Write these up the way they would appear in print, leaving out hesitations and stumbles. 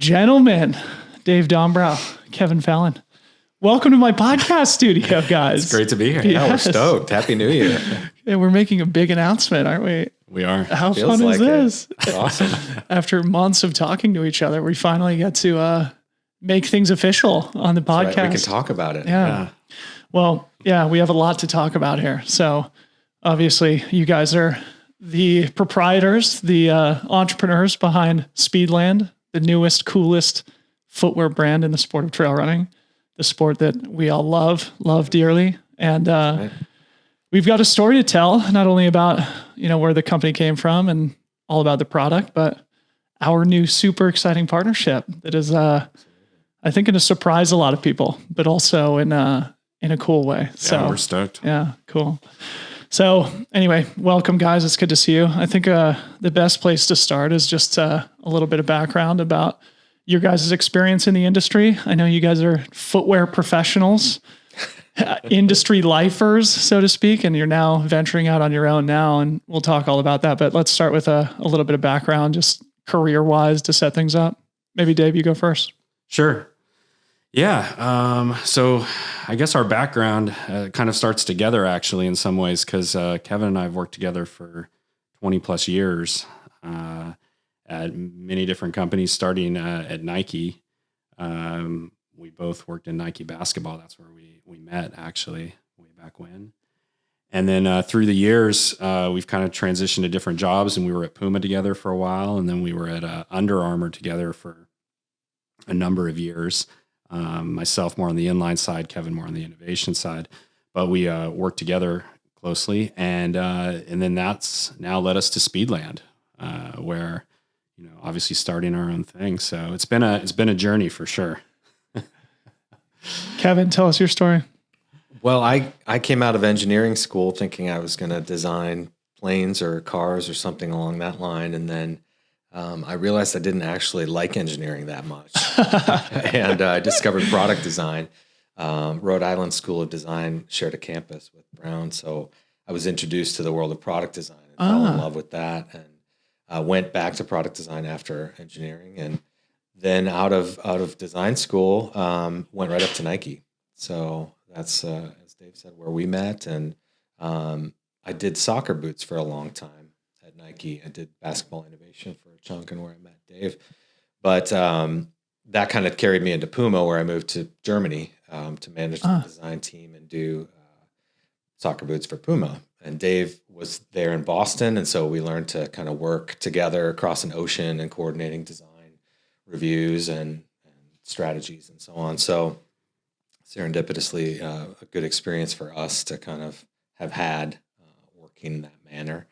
Gentlemen, Dave Dombrow, Kevin Fallon. Welcome to my podcast studio, guys. It's great to be here. Yes. Yeah, we're stoked. Happy New Year. And we're making a big announcement, aren't we? We are. How fun is this? It's awesome. After months of talking to each other, we finally get to make things official on the podcast. Right. We can talk about it. Yeah. Well, yeah, we have a lot to talk about here. So obviously you guys are the proprietors, the entrepreneurs behind Speedland, the newest, coolest footwear brand in the sport of trail running, the sport that we all love dearly. And we've got a story to tell, not only about, where the company came from and all about the product, but our new super exciting partnership that is, I think, going to surprise a lot of people, but also in a cool way. So we're stoked. Yeah, cool. So anyway, welcome guys. It's good to see you. I think the best place to start is just a little bit of background about your guys' experience in the industry. I know you guys are footwear professionals, industry lifers, so to speak, and you're now venturing out on your own now, and we'll talk all about that. But let's start with a little bit of background, just career-wise, to set things up. Maybe Dave, you go first. Sure. Yeah. So I guess our background kind of starts together actually in some ways, because Kevin and I have worked together for 20 plus years at many different companies, starting at Nike. We both worked in Nike basketball. That's where we met actually way back when. And then through the years, we've kind of transitioned to different jobs, and we were at Puma together for a while. And then we were at Under Armour together for a number of years. Myself more on the inline side, Kevin more on the innovation side, but we worked together closely. And then that's now led us to Speedland, where, obviously starting our own thing. So it's been a journey for sure. Kevin, tell us your story. Well, I came out of engineering school thinking I was going to design planes or cars or something along that line. And then I realized I didn't actually like engineering that much. And I discovered product design. Rhode Island School of Design shared a campus with Brown. So I was introduced to the world of product design and fell in love with that. And went back to product design after engineering. And then out of design school, went right up to Nike. So that's, as Dave said, where we met. And I did soccer boots for a long time at Nike. I did basketball innovation for a chunk, and where I met Dave. But that kind of carried me into Puma, where I moved to Germany to manage the design team and do soccer boots for Puma. And Dave was there in Boston, and so we learned to kind of work together across an ocean and coordinating design reviews and strategies and so on. So serendipitously, a good experience for us to kind of have had working in that manner.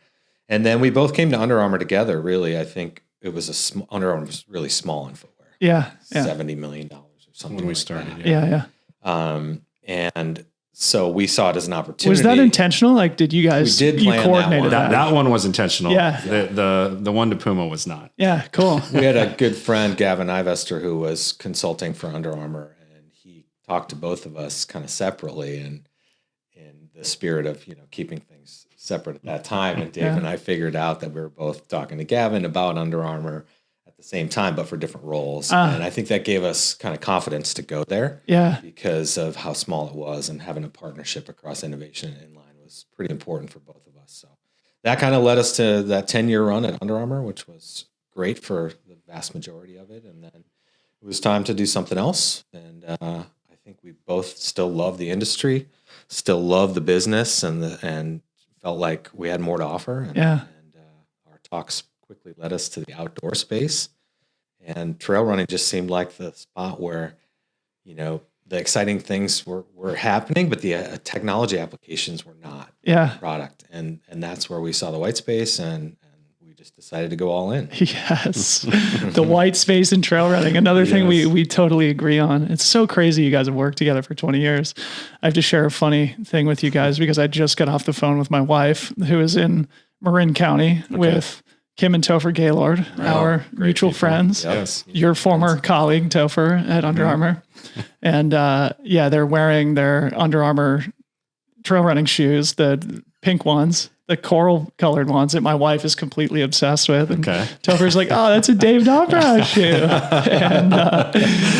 And then we both came to Under Armour together. Really, I think it was Under Armour was really small in footwear. Yeah. $70 million or something When we like started. that. Yeah. And so we saw it as an opportunity. Was that intentional? Like, did you guys, We did you plan coordinated that one. That one was intentional. Yeah. The one to Puma was not. Yeah, cool. We had a good friend, Gavin Ivester, who was consulting for Under Armour, and he talked to both of us kind of separately, and in the spirit of keeping things separate at that time. And Dave and I figured out that we were both talking to Gavin about Under Armour at the same time, but for different roles. And I think that gave us kind of confidence to go there. Yeah. Because of how small it was, and having a partnership across innovation and inline was pretty important for both of us. So that kind of led us to that 10-year run at Under Armour, which was great for the vast majority of it. And then it was time to do something else. And I think we both still love the industry, still love the business, and felt like we had more to offer. And our talks quickly led us to the outdoor space. And trail running just seemed like the spot where, the exciting things were happening, but the technology applications were not. Product. And that's where we saw the white space, and we just decided to go all in. Yes. The white space in trail running. Another thing we totally agree on. It's so crazy you guys have worked together for 20 years. I have to share a funny thing with you guys, because I just got off the phone with my wife, who is in Marin County with Kim and Topher Gaylord, our mutual friends. Yes. Your former colleague, Topher, at Under Armour. And they're wearing their Under Armour trail running shoes, the pink ones. the coral colored ones that my wife is completely obsessed with. And Okay. Topher's like, oh, that's a Dave Dobrow shoe.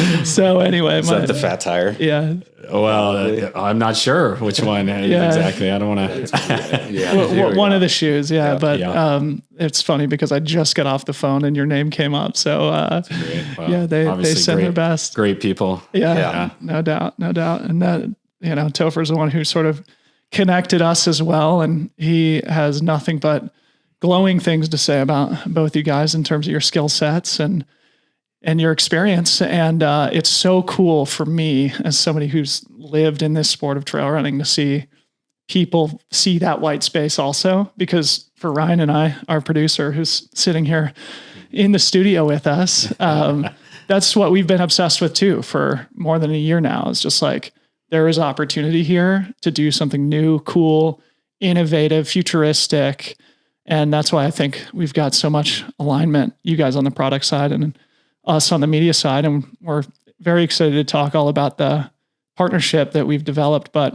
And so anyway, Is that the fat tire? yeah. Well, I'm not sure which one exactly. I don't want to. Yeah. One of the shoes. Yeah. But Yeah. it's funny because I just got off the phone and your name came up. So Well, yeah, they obviously send their best. Great people. Yeah, no doubt. And that, Topher's the one who sort of connected us as well. And he has nothing but glowing things to say about both you guys in terms of your skill sets and your experience. And it's so cool for me as somebody who's lived in this sport of trail running to see people see that white space also, because for Ryan and I, our producer who's sitting here in the studio with us, that's what we've been obsessed with too for more than a year now. It's just like, there is opportunity here to do something new, cool, innovative, futuristic. And that's why I think we've got so much alignment, you guys on the product side and us on the media side. And we're very excited to talk all about the partnership that we've developed, but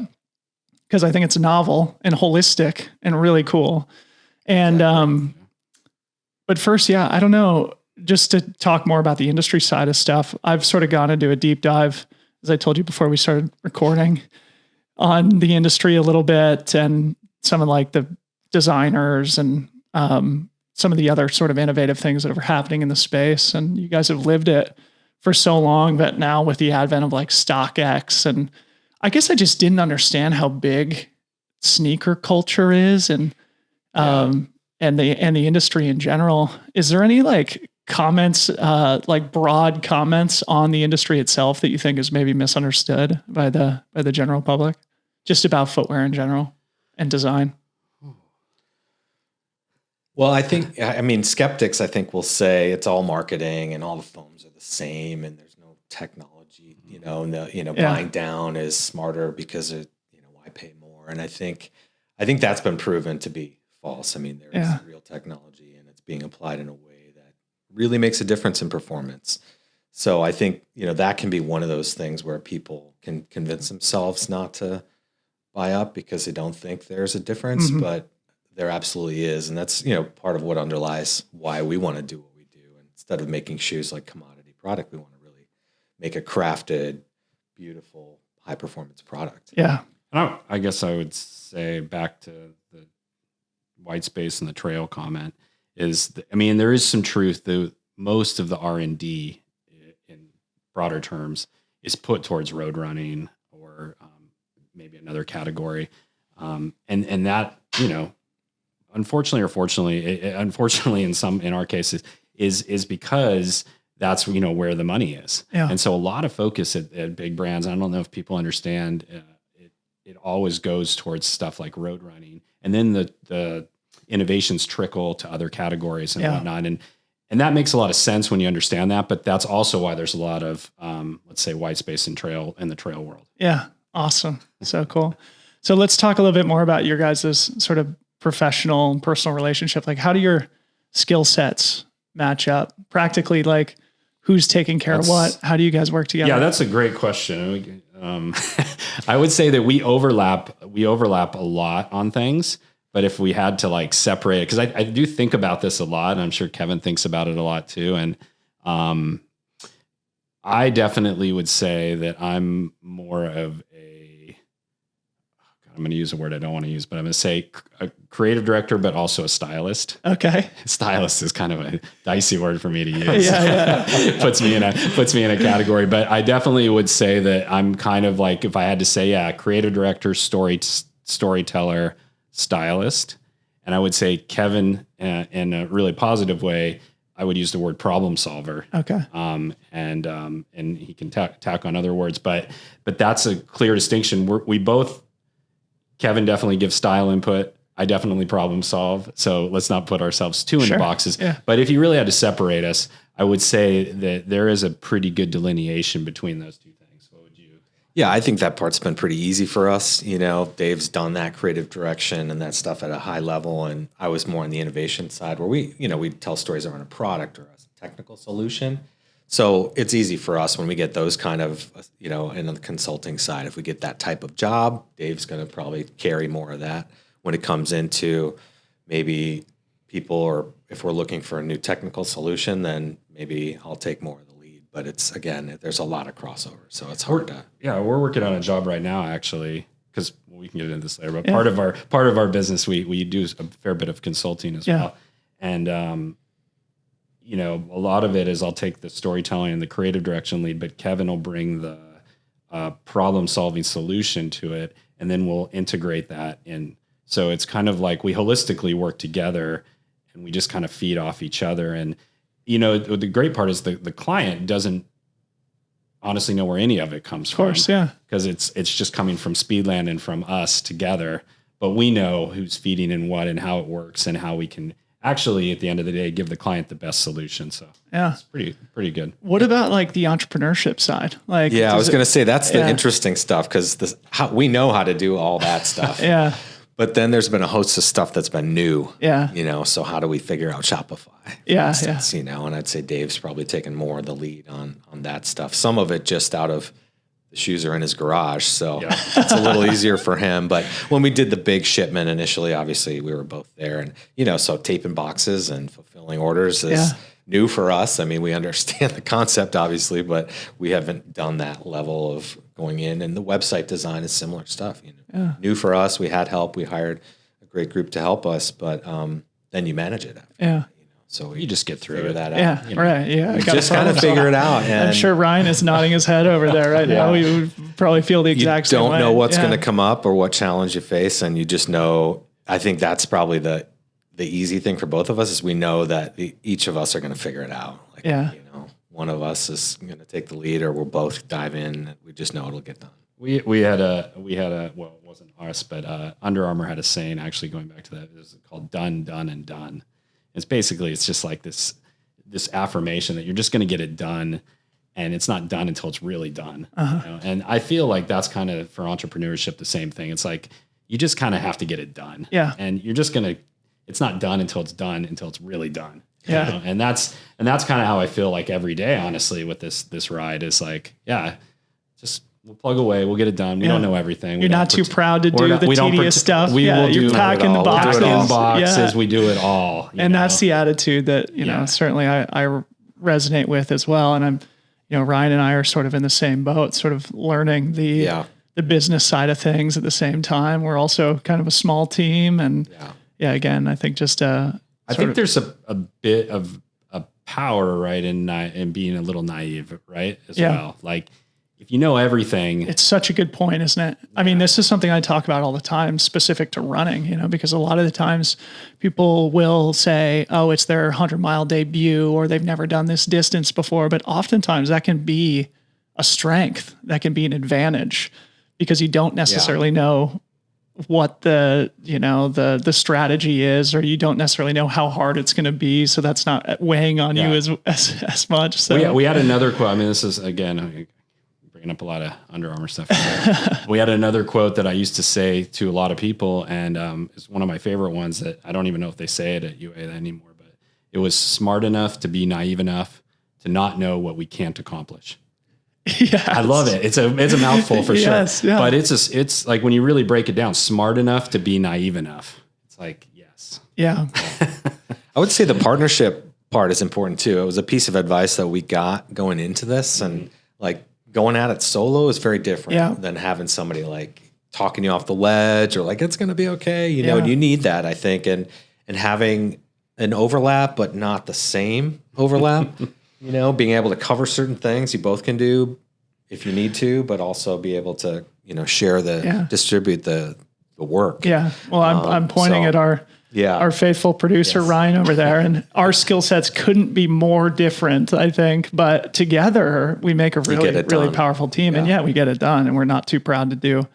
because I think it's novel and holistic and really cool. And, but first, I don't know, just to talk more about the industry side of stuff, I've sort of gone into a deep dive, as I told you before we started recording, on the industry a little bit and some of like the designers and some of the other sort of innovative things that are happening in the space. And you guys have lived it for so long that now with the advent of like StockX, and I guess I just didn't understand how big sneaker culture is and the industry in general. Is there any like comments, like broad comments on the industry itself that you think is maybe misunderstood by the general public, just about footwear in general and design? Well, skeptics, I think, will say it's all marketing and all the foams are the same and there's no technology, buying down is smarter because why pay more? And I think that's been proven to be false. I mean, there is real technology and it's being applied in a way that really makes a difference in performance. So I think, that can be one of those things where people can convince themselves not to buy up because they don't think there's a difference, but there absolutely is. And that's, part of what underlies why we want to do what we do. And instead of making shoes like commodity product, we want to really make a crafted, beautiful, high performance product. Yeah. I guess I would say back to the white space and the trail comment is, there is some truth that most of the R&D in broader terms is put towards road running or maybe another category. And that, unfortunately or fortunately, unfortunately in our cases is because that's, where the money is. Yeah. And so a lot of focus at big brands, I don't know if people understand, it always goes towards stuff like road running. And then the innovations trickle to other categories and whatnot. And that makes a lot of sense when you understand that, but that's also why there's a lot of, let's say, white space in the trail world. Yeah. Awesome. So cool. So let's talk a little bit more about your guys' sort of professional and personal relationship. Like, how do your skill sets match up practically? Like, who's taking care of what? How do you guys work together? Yeah, that's a great question. I would say that we overlap a lot on things, but if we had to like separate it, because I do think about this a lot, and I'm sure Kevin thinks about it a lot too. And I definitely would say that I'm more of I'm going to use a word I don't want to use, but I'm going to say a creative director, but also a stylist. Okay. Stylist is kind of a dicey word for me to use. Yeah. puts me in a category, but I definitely would say that I'm kind of like, if I had to say, creative director, storyteller, stylist. And I would say Kevin, in a really positive way, I would use the word problem solver. Okay. And he can tack on other words, but that's a clear distinction. We both, Kevin definitely gives style input. I definitely problem solve. So let's not put ourselves too into boxes. Yeah. But if you really had to separate us, I would say that there is a pretty good delineation between those two things. What would you? Yeah, I think that part's been pretty easy for us. Dave's done that creative direction and that stuff at a high level. And I was more on the innovation side where we tell stories around a product or a technical solution. So it's easy for us when we get those kind of, in the consulting side, if we get that type of job, Dave's going to probably carry more of that. when it comes into maybe people, or if we're looking for a new technical solution, then maybe I'll take more of the lead. But it's, again, there's a lot of crossover, so it's hard to. Yeah, we're working on a job right now, actually, because we can get into this later. But part of our business, we do a fair bit of consulting as well, and you know, a lot of it is I'll take the storytelling and the creative direction lead, but Kevin will bring the problem-solving solution to it, and then we'll integrate that in. So it's kind of like we holistically work together, and we just kind of feed off each other. And, you know, the great part is the client doesn't honestly know where any of it comes from. Of course, yeah. Because it's just coming from Speedland and from us together. But we know who's feeding and what and how it works and how we can actually, at the end of the day, give the client the best solution. So yeah, it's pretty good. What about like the entrepreneurship side? Like, I was going to say that's the interesting stuff, because we know how to do all that stuff. Yeah. But then there's been a host of stuff that's been new. Yeah. You know, so how do we figure out Shopify? Yeah. Instance, you know, and I'd say Dave's probably taken more of the lead on that stuff. Some of it just out of the shoes are in his garage, so it's a little easier for him. But when we did the big shipment initially, obviously we were both there, and you know, so taping boxes and fulfilling orders is new for us. I mean, we understand the concept obviously, but we haven't done that level of going in. And the website design is similar stuff. You know, new for us. We had help. We hired a great group to help us, but then you manage it after. Yeah. So you just get through that out. Yeah, you know. right. Yeah, You just kind of figure it out. And I'm sure Ryan is nodding his head over there right now. We would probably feel the exact same way. You don't know what's going to come up or what challenge you face, and you just know. I think that's probably the easy thing for both of us is we know that each of us are going to figure it out. Like, you know, one of us is going to take the lead, or we'll both dive in. We just know it'll get done. We had a well, it wasn't us, but Under Armour had a saying actually going back to that. It was called done, done, and done. It's just like this affirmation that you're just going to get it done, and it's not done until it's really done. You know? And I feel like that's kind of for entrepreneurship the same thing. It's like you just kind of have to get it done. Yeah. And you're just it's not done until it's done, until it's really done. Yeah. You know? And that's kind of how I feel like every day, honestly, with this ride is like, just we'll plug away, we'll get it done. We don't know everything. You're not too proud to do the tedious stuff. You're packing the boxes. Boxes. We do it all. And that's the attitude that, you know, certainly I resonate with as well. And I'm, you know, Ryan and I are sort of in the same boat, sort of learning the business side of things at the same time. We're also kind of a small team. And again, I think just, I think there's a bit of a power, right, in being a little naive, right, as well. Like, if you know everything. It's such a good point, isn't it? I mean, this is something I talk about all the time, specific to running, you know, because a lot of the times people will say, oh, it's their 100-mile debut, or they've never done this distance before. But oftentimes that can be a strength, that can be an advantage, because you don't necessarily know what the strategy is, or you don't necessarily know how hard it's going to be. So that's not weighing on you as much. So we had another quote. I mean, this is, again, bringing up a lot of Under Armour stuff. We had another quote that I used to say to a lot of people, and it's one of my favorite ones that I don't even know if they say it at UA anymore, but it was smart enough to be naive enough to not know what we can't accomplish. Yes. I love it. It's a mouthful for sure. Yeah. But it's like when you really break it down, smart enough to be naive enough. It's like, yes. Yeah. I would say the partnership part is important too. It was a piece of advice that we got going into this, and like, going at it solo is very different than having somebody like talking you off the ledge, or like, it's going to be okay. You know, and you need that, I think, and having an overlap, but not the same overlap, you know, being able to cover certain things you both can do if you need to, but also be able to, you know, share distribute the work. Yeah. Well, I'm pointing at our faithful producer, Ryan, over there, and our skill sets couldn't be more different, I think, but together we make a really powerful team, and we get it done, and we're not too proud to do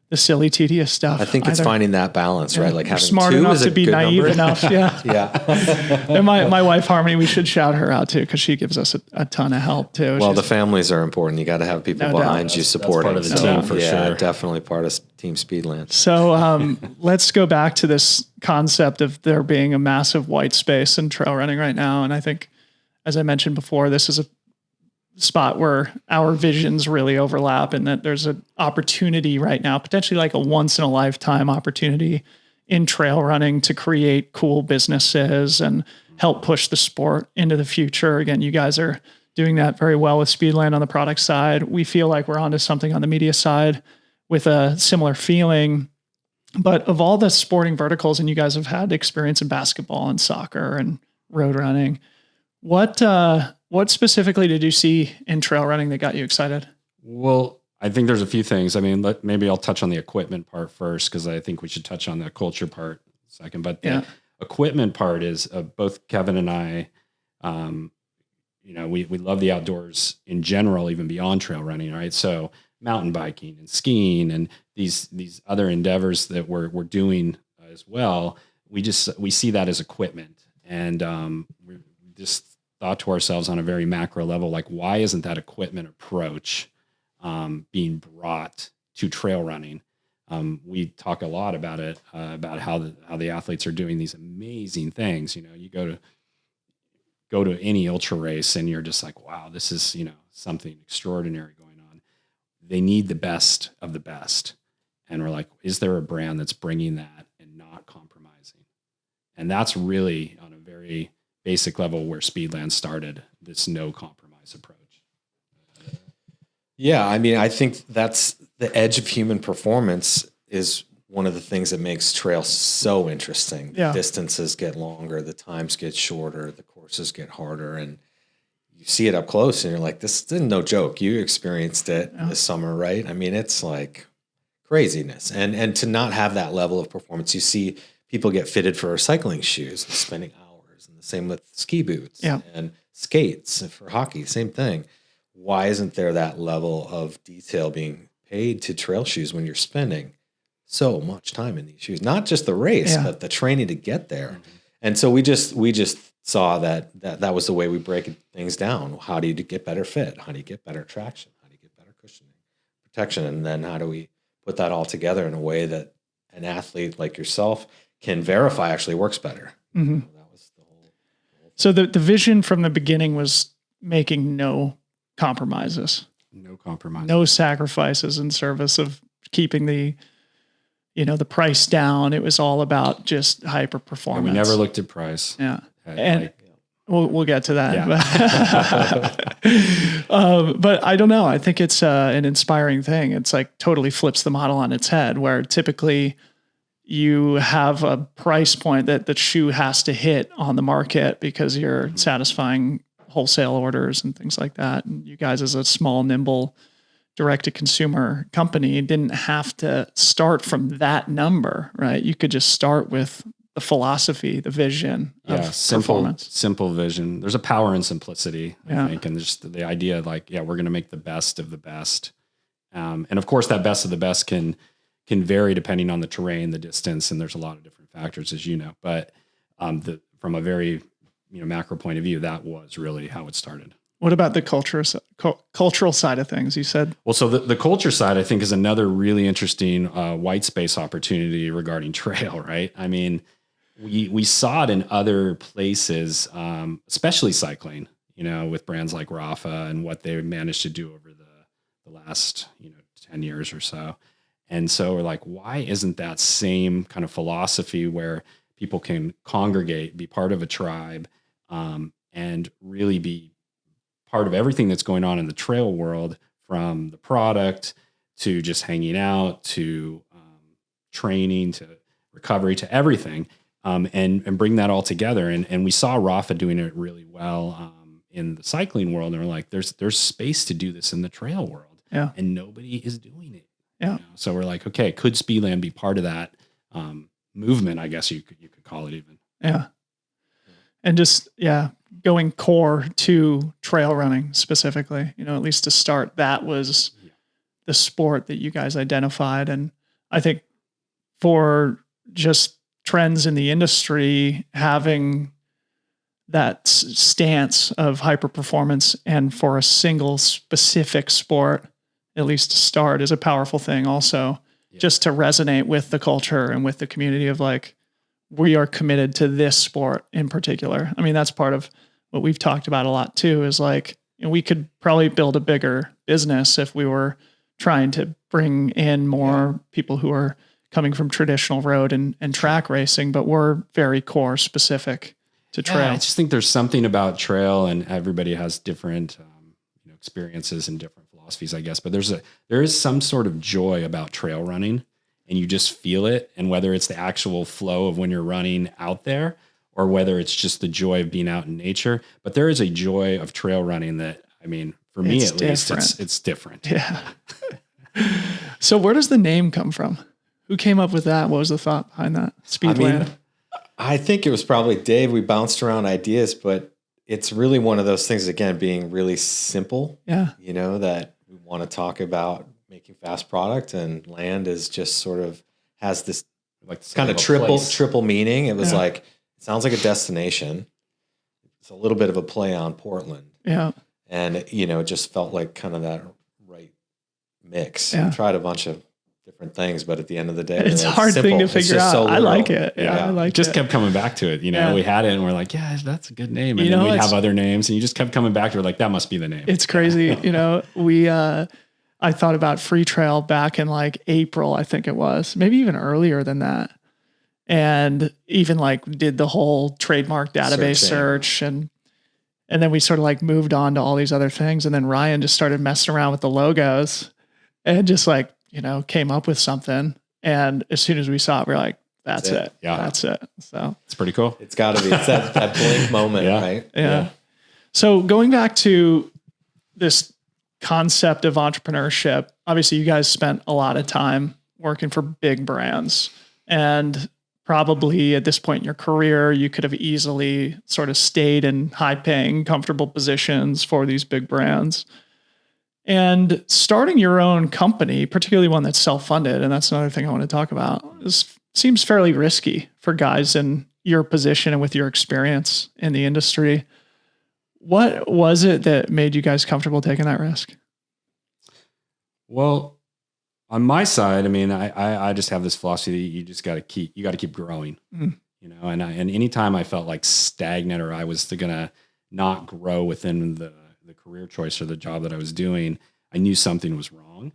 the silly, tedious stuff. I think it's finding that balance, right? Like, having smart two enough is to a be good naive number. enough. And my wife, Harmony, we should shout her out too, because she gives us a ton of help too. Well, the families are important. You got to have people behind you supporting. That's part of the team for sure. Definitely part of Team Speedland. So let's go back to this concept of there being a massive white space in trail running right now. And I think, as I mentioned before, this is a spot where our visions really overlap, and that there's an opportunity right now, potentially like a once in a lifetime opportunity in trail running to create cool businesses and help push the sport into the future. Again, you guys are doing that very well with Speedland on the product side. We feel like we're onto something on the media side with a similar feeling. But of all the sporting verticals, and you guys have had experience in basketball and soccer and road running, what specifically did you see in trail running that got you excited? Well, I think there's a few things. I mean, maybe I'll touch on the equipment part first, because I think we should touch on the culture part second. But the equipment part is both Kevin and I, we love the outdoors in general, even beyond trail running, right? So mountain biking and skiing and these other endeavors that we're doing as well. We see that as equipment, and we just thought to ourselves on a very macro level, like, why isn't that equipment approach being brought to trail running? We talk a lot about it, about how the athletes are doing these amazing things. You go to any ultra race and you're just like, wow, this is, something extraordinary going on. They need the best of the best. And we're like, is there a brand that's bringing that and not compromising? And that's really on a very basic level where Speedland started, this no compromise approach. Yeah, I mean, I think that's the edge of human performance is one of the things that makes trail so interesting. Yeah. The distances get longer, the times get shorter, the courses get harder, and you see it up close and you're like, this is no joke. You experienced it this summer, right? I mean, it's like craziness. And to not have that level of performance, you see people get fitted for cycling shoes and spending hours, and the same with ski boots and skates for hockey, same thing. Why isn't there that level of detail being paid to trail shoes when you're spending so much time in these shoes? Not just the race, but the training to get there. Mm-hmm. And so we just saw that was the way we break things down. How do you get better fit? How do you get better traction? How do you get better cushioning, protection? And then how do we put that all together in a way that an athlete like yourself can verify actually works better? Mm-hmm. So that was the whole So the vision from the beginning was making no compromises. No compromise. No sacrifices in service of keeping the price down. It was all about just hyper performance. We never looked at price. Yeah. And we'll get to that. Yeah. But I don't know. I think it's an inspiring thing. It's like totally flips the model on its head, where typically you have a price point that the shoe has to hit on the market because you're satisfying wholesale orders and things like that. And you guys, as a small, nimble, direct-to-consumer company, didn't have to start from that number, right? You could just start with the philosophy, the vision of performance. Simple vision. There's a power in simplicity, I think, and just the idea like, we're going to make the best of the best. And of course, that best of the best can vary depending on the terrain, the distance, and there's a lot of different factors, as you know. But from a very macro point of view, that was really how it started. What about the cultural side of things? You said, well, so the culture side, I think, is another really interesting white space opportunity regarding trail, right? I mean, we saw it in other places, especially cycling, with brands like Rafa and what they managed to do over the last 10 years or so. And so we're like, why isn't that same kind of philosophy where people can congregate, be part of a tribe, and really be part of everything that's going on in the trail world, from the product to just hanging out to training to recovery to everything, and bring that all together. And we saw Rafa doing it really well in the cycling world. And we're like, there's space to do this in the trail world, and nobody is doing it. Yeah. So we're like, okay, could Speedland be part of that movement? I guess you could call it even. Yeah. And just, going core to trail running specifically, at least to start, that was the sport that you guys identified. And I think for just trends in the industry, having that stance of hyper performance and for a single specific sport, at least to start, is a powerful thing also, just to resonate with the culture and with the community of like, we are committed to this sport in particular. I mean, that's part of what we've talked about a lot too, is like, we could probably build a bigger business if we were trying to bring in more people who are coming from traditional road and track racing, but we're very core specific to trail. Yeah, I just think there's something about trail, and everybody has different experiences and different philosophies, I guess. But there is some sort of joy about trail running, and you just feel it. And whether it's the actual flow of when you're running out there, or whether it's just the joy of being out in nature, but there is a joy of trail running that, I mean, for me at least, it's different. Yeah. So where does the name come from? Who came up with that? What was the thought behind that? Speedland. I think it was probably Dave. We bounced around ideas, but it's really one of those things, again, being really simple. Yeah. You know, that we want to talk about making fast product, and land is just sort of has this like kind of triple meaning. It was like, it sounds like a destination. It's a little bit of a play on Portland. Yeah. And, you know, it just felt like kind of that right mix. Yeah. We tried a bunch of different things, but at the end of the day, it's a hard thing to figure out. So I like it. Yeah, I like it. Just kept coming back to it. You know, we had it and we're like, yeah, that's a good name. And then we'd have other names, and you just kept coming back to it. Like, that must be the name. It's crazy. You know, I thought about Freetrail back in like April, I think it was, maybe even earlier than that. And even like did the whole trademark database search and then we sort of like moved on to all these other things. And then Ryan just started messing around with the logos and just like, you know, came up with something. And as soon as we saw it, we we're like, that's it. Yeah. That's it. So it's pretty cool. It's got to be. It's that blink moment, right? Yeah. So going back to this concept of entrepreneurship, obviously you guys spent a lot of time working for big brands, and probably at this point in your career, you could have easily sort of stayed in high paying, comfortable positions for these big brands. And starting your own company, particularly one that's self-funded, and that's another thing I want to talk about, seems fairly risky for guys in your position and with your experience in the industry. What was it that made you guys comfortable taking that risk? Well, on my side, I mean, I just have this philosophy that you just got to keep growing, you know, and anytime I felt like stagnant or I was going to not grow within the career choice or the job that I was doing, I knew something was wrong.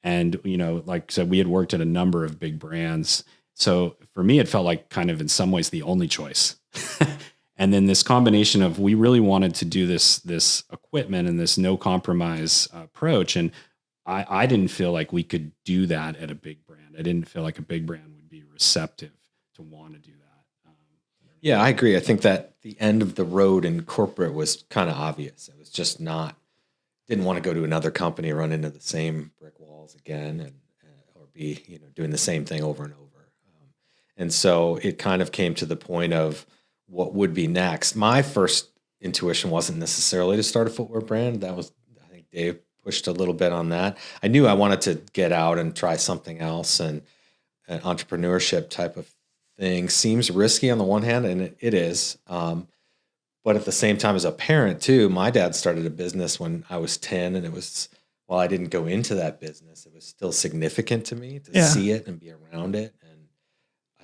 And, you know, like I said, we had worked at a number of big brands. So for me, it felt like kind of in some ways the only choice. And then this combination of, we really wanted to do this equipment and this no compromise approach. And I didn't feel like we could do that at a big brand. I didn't feel like a big brand would be receptive to want to do that. Yeah, I agree. I think that the end of the road in corporate was kind of obvious. It was just didn't want to go to another company, run into the same brick walls again, or be, you know, doing the same thing over and over. And so it kind of came to the point of what would be next. My first intuition wasn't necessarily to start a footwear brand. That was, I think Dave pushed a little bit on that. I knew I wanted to get out and try something else, and an entrepreneurship type of thing seems risky on the one hand, and it is. But at the same time, as a parent too, my dad started a business when I was 10, and it was, while I didn't go into that business, it was still significant to me to see it and be around it, and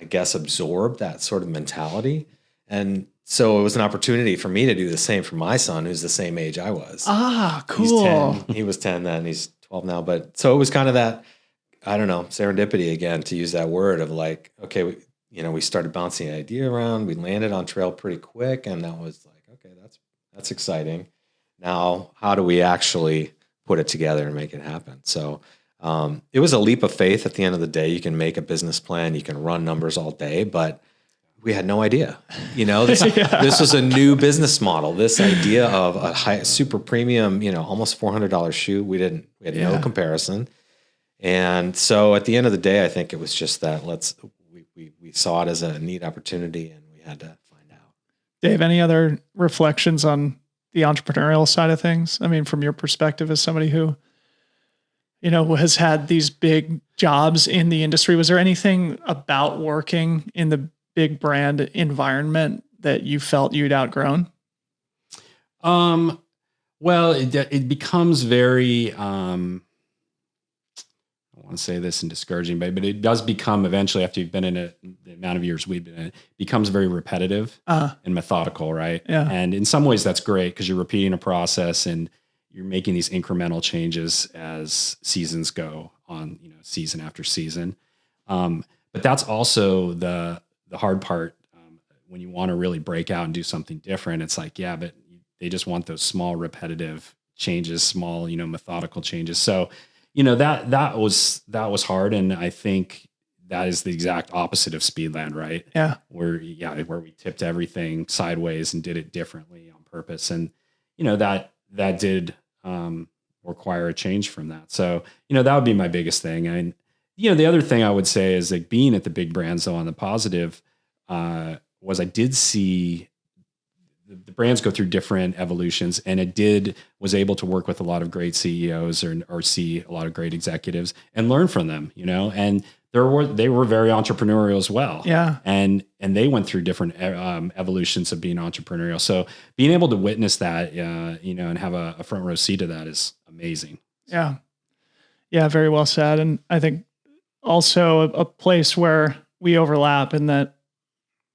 I guess absorb that sort of mentality. And so it was an opportunity for me to do the same for my son, who's the same age I was. Ah, cool. He's 10. He was 10 then. He's 12 now. But so it was kind of that, I don't know, serendipity again, to use that word of like, okay, we started bouncing the idea around. We landed on trail pretty quick. And that was like, okay, that's exciting. Now, how do we actually put it together and make it happen? So it was a leap of faith at the end of the day. You can make a business plan, you can run numbers all day, but we had no idea. You know, this was a new business model. This idea of a high, super premium, you know, almost $400 shoe. We had no comparison. And so at the end of the day, I think it was just that we saw it as a neat opportunity, and we had to find out. Dave, any other reflections on the entrepreneurial side of things? I mean, from your perspective as somebody who, you know, has had these big jobs in the industry, was there anything about working in the big brand environment that you felt you'd outgrown? Well, it becomes very, I don't want to say this in discouraging, but it does become eventually, after you've been in it, the amount of years we've been in it, becomes very repetitive and methodical, right? Yeah. And in some ways that's great because you're repeating a process and you're making these incremental changes as seasons go on, you know, season after season. But that's also the hard part. When you want to really break out and do something different, it's like, yeah, but they just want those small repetitive changes, small, methodical changes. So, that was hard. And I think that is the exact opposite of Speedland, right? Yeah. Where we tipped everything sideways and did it differently on purpose. And, that did require a change from that. So, that would be my biggest thing. And, the other thing I would say is like being at the big brands though on the positive, was I did see the brands go through different evolutions, and was able to work with a lot of great CEOs or see a lot of great executives and learn from them, and they were very entrepreneurial as well. Yeah. And they went through different evolutions of being entrepreneurial. So being able to witness that, and have a front row seat to that is amazing. Yeah. Yeah. Very well said. And I think also a place where we overlap in that,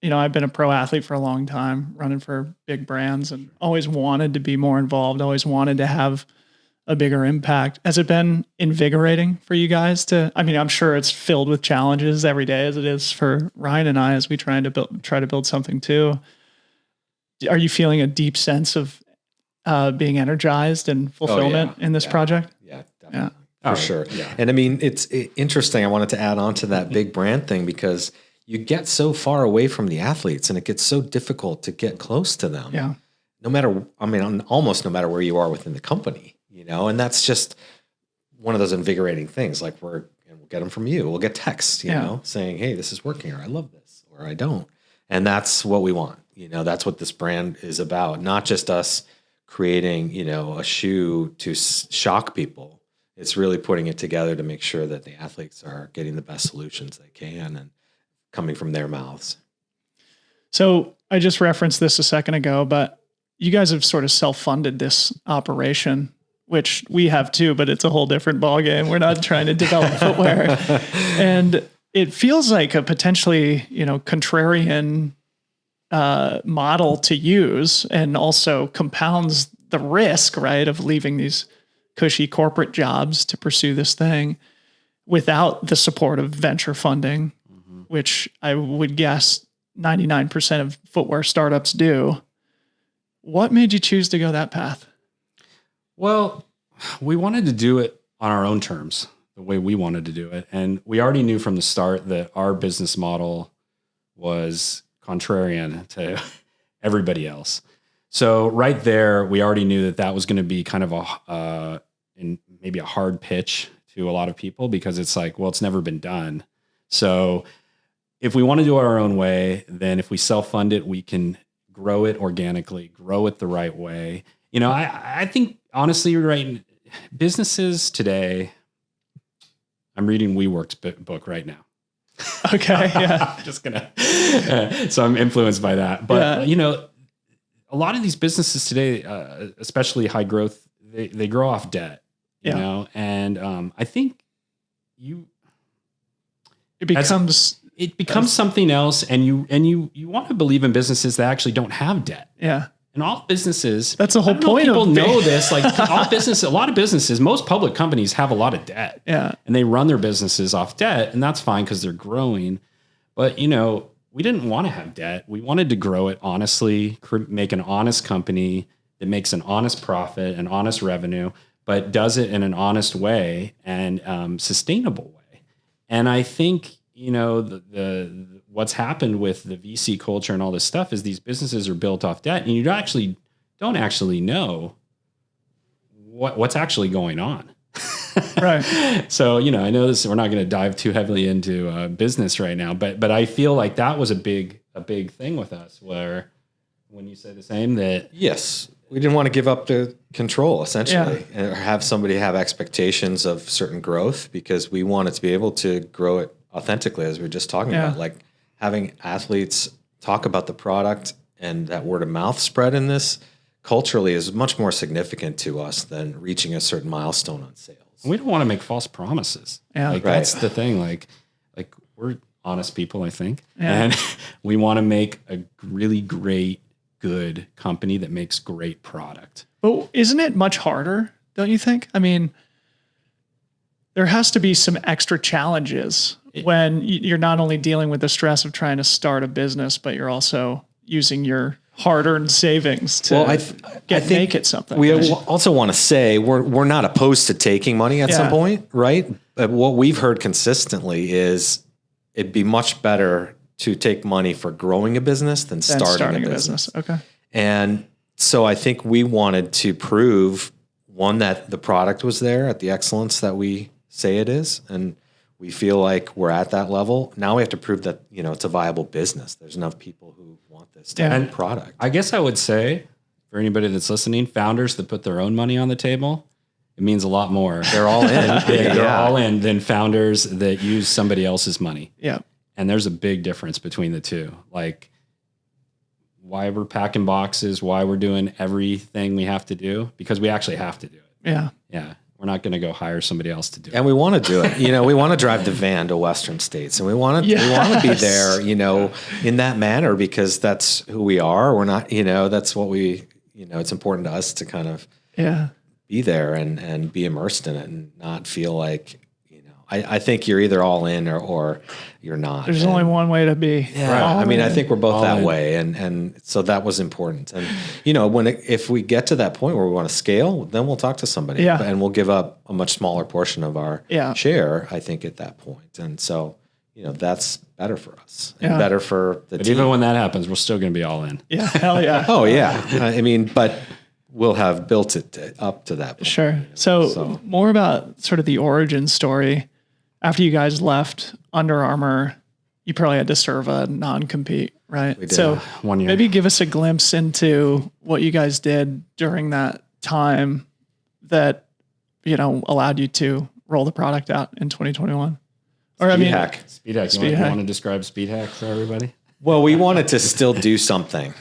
I've been a pro athlete for a long time, running for big brands, and always wanted to be more involved, always wanted to have a bigger impact. Has it been invigorating for you guys I'm sure it's filled with challenges every day as it is for Ryan and I, as we try to build something too. Are you feeling a deep sense of being energized and fulfillment in this project? Yeah, definitely. For sure. Yeah. And it's interesting. I wanted to add on to that big brand thing, because you get so far away from the athletes and it gets so difficult to get close to them. Yeah. Almost no matter where you are within the company, and that's just one of those invigorating things. Like we'll get them from you. We'll get texts, saying, hey, this is working, or I love this, or I don't. And that's what we want. That's what this brand is about. Not just us creating, a shoe to shock people. It's really putting it together to make sure that the athletes are getting the best solutions they can and coming from their mouths. So I just referenced this a second ago, but you guys have sort of self-funded this operation, which we have too, but it's a whole different ballgame. We're not trying to develop footwear. And it feels like a potentially, contrarian model to use, and also compounds the risk, right, of leaving these cushy corporate jobs to pursue this thing without the support of venture funding, which I would guess 99% of footwear startups do. What made you choose to go that path? Well, we wanted to do it on our own terms, the way we wanted to do it. And we already knew from the start that our business model was contrarian to everybody else. So right there, we already knew that was going to be kind of maybe a hard pitch to a lot of people, because it's like, well, it's never been done. So if we want to do it our own way, then if we self-fund it, we can grow it organically, grow it the right way. I think honestly, right, businesses today, I'm reading WeWork's book right now. Okay. Yeah. So I'm influenced by that. But, a lot of these businesses today, especially high growth, they grow off debt, and I think it becomes something else, and you want to believe in businesses that actually don't have debt. Yeah. And all businesses, that's the whole point. People know this. Like a lot of businesses, most public companies have a lot of debt. Yeah. And they run their businesses off debt, and that's fine because they're growing. But we didn't want to have debt. We wanted to grow it honestly, make an honest company that makes an honest profit, an honest revenue, but does it in an honest way and sustainable way. And I think the what's happened with the VC culture and all this stuff is these businesses are built off debt, and you don't actually know what's actually going on. Right. So, I know this, we're not going to dive too heavily into business right now, but I feel like that was a big thing with us, where when you say the same, that yes, we didn't want to give up the control essentially, or have somebody have expectations of certain growth, because we wanted to be able to grow it authentically, as we were just talking about, like having athletes talk about the product, and that word of mouth spread in this culturally is much more significant to us than reaching a certain milestone on sales. We don't want to make false promises. Yeah. That's the thing. Like we're honest people, I think. Yeah. And we want to make a really great, good company that makes great product. But isn't it much harder, don't you think? there has to be some extra challenges when you're not only dealing with the stress of trying to start a business, but you're also using your hard-earned savings to make it something. We also want to say we're not opposed to taking money at some point, right? But what we've heard consistently is it'd be much better to take money for growing a business than starting a business. Okay. And so I think we wanted to prove, one, that the product was there at the excellence that we say it is, and we feel like we're at that level. Now we have to prove that, it's a viable business. There's enough people who want this type of product. I guess I would say, for anybody that's listening, founders that put their own money on the table, it means a lot more. They're all in. They're all in than founders that use somebody else's money. Yeah. And there's a big difference between the two. Like, why we're packing boxes, why we're doing everything we have to do, because we actually have to do it. Yeah. Yeah. We're not going to go hire somebody else to do it. And we want to do it. We want to drive the van to Western states, and we want to be there, in that manner, because that's who we are. We're not, that's what we, it's important to us to kind of be there and be immersed in it and not feel like, I think you're either all in or you're not. There's only one way to be. Yeah. I think we're both that way. And so that was important. And, if we get to that point where we want to scale, then we'll talk to somebody. Yeah. And we'll give up a much smaller portion of our share, I think, at that point. And so, that's better for us and better for the but team. even when that happens, we're still going to be all in. Yeah. Hell yeah. Oh, yeah. But we'll have built it up to that point. Sure. So more about sort of the origin story. After you guys left Under Armour, you probably had to serve a non-compete, right? We did. So 1 year. maybe give us a glimpse into what you guys did during that time that, allowed you to roll the product out in 2021. Or Speed hack. Speed hack. You want to describe Speed hack for everybody? Well, we wanted to still do something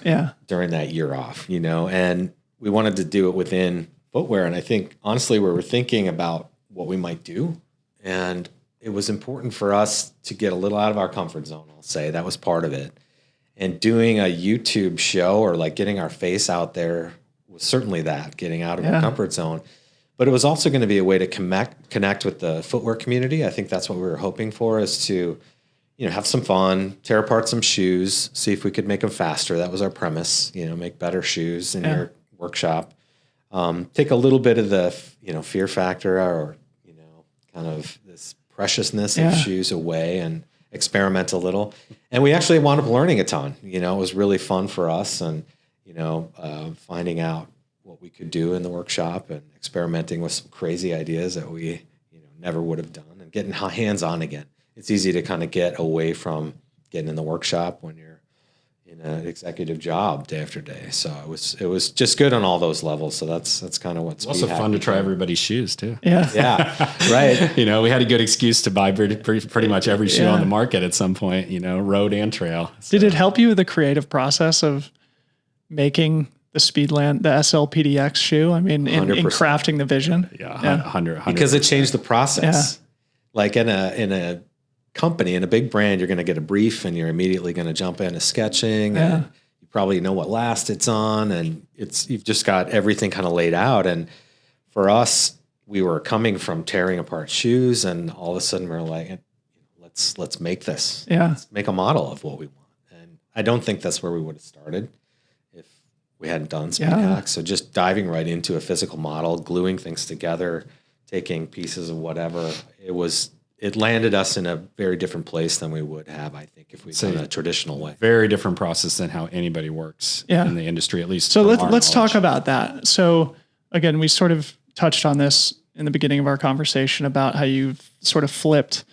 during that year off, and we wanted to do it within footwear. And I think, honestly, we were thinking about what we might do. And it was important for us to get a little out of our comfort zone, I'll say. That was part of it. And doing a YouTube show or like getting our face out there was certainly that, getting out of our comfort zone. But it was also going to be a way to connect with the footwear community. I think that's what we were hoping for, is to, have some fun, tear apart some shoes, see if we could make them faster. That was our premise, make better shoes in your workshop. Take a little bit of the, fear factor or, kind of this preciousness of shoes away and experiment a little. And we actually wound up learning a ton. It was really fun for us, and, finding out what we could do in the workshop and experimenting with some crazy ideas that we, never would have done, and getting hands-on again. It's easy to kind of get away from getting in the workshop when you're in an executive job day after day. So it was just good on all those levels. So that's kind of what's also fun to try everybody's shoes too. Yeah. Right. We had a good excuse to buy pretty much every shoe on the market at some point, road and trail. So. Did it help you with the creative process of making the Speedland, the SLPDX shoe? I mean, in crafting the vision? Yeah. 100%. Because it changed the process. Yeah. Like in a company, in a big brand, you're going to get a brief and you're immediately going to jump into sketching, and you probably know what last it's on, and you've just got everything kind of laid out. And for us, we were coming from tearing apart shoes, and all of a sudden we're like, let's make this. Yeah. Let's make a model of what we want. And I don't think that's where we would have started if we hadn't done Speed Hack. So just diving right into a physical model, gluing things together, taking pieces of whatever, it landed us in a very different place than we would have, I think, if we'd done a traditional way. Very different process than how anybody works in the industry, at least. So let's talk about that. So again, we sort of touched on this in the beginning of our conversation about how you've sort of flipped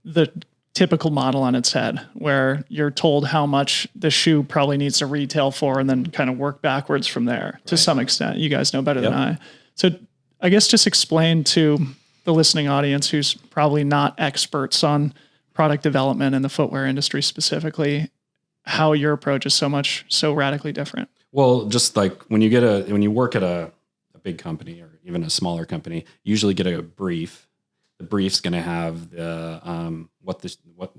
the typical model on its head, where you're told how much the shoe probably needs to retail for, and then kind of work backwards from there to some extent. You guys know better than I. So I guess just explain to the listening audience, who's probably not experts on product development in the footwear industry specifically, how your approach is so radically different. Well, just like when you work at a big company or even a smaller company, you usually get a brief. The brief's going to have the what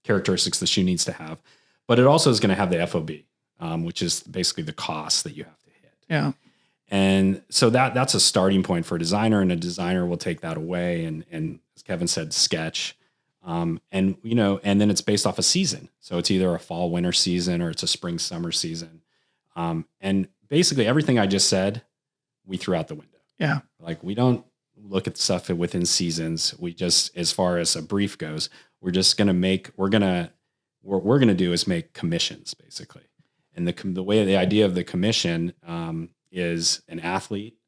characteristics the shoe needs to have, but it also is going to have the FOB, which is basically the cost that you have to hit. Yeah. And so that's a starting point for a designer, and a designer will take that away and as Kevin said, sketch. And then it's based off a season. So it's either a fall, winter season, or it's a spring, summer season. And basically everything I just said, we threw out the window. Yeah. Like, we don't look at stuff within seasons. We just, as far as a brief goes, we're just going to what we're going to do is make commissions, basically. And the idea of the commission, is an athlete,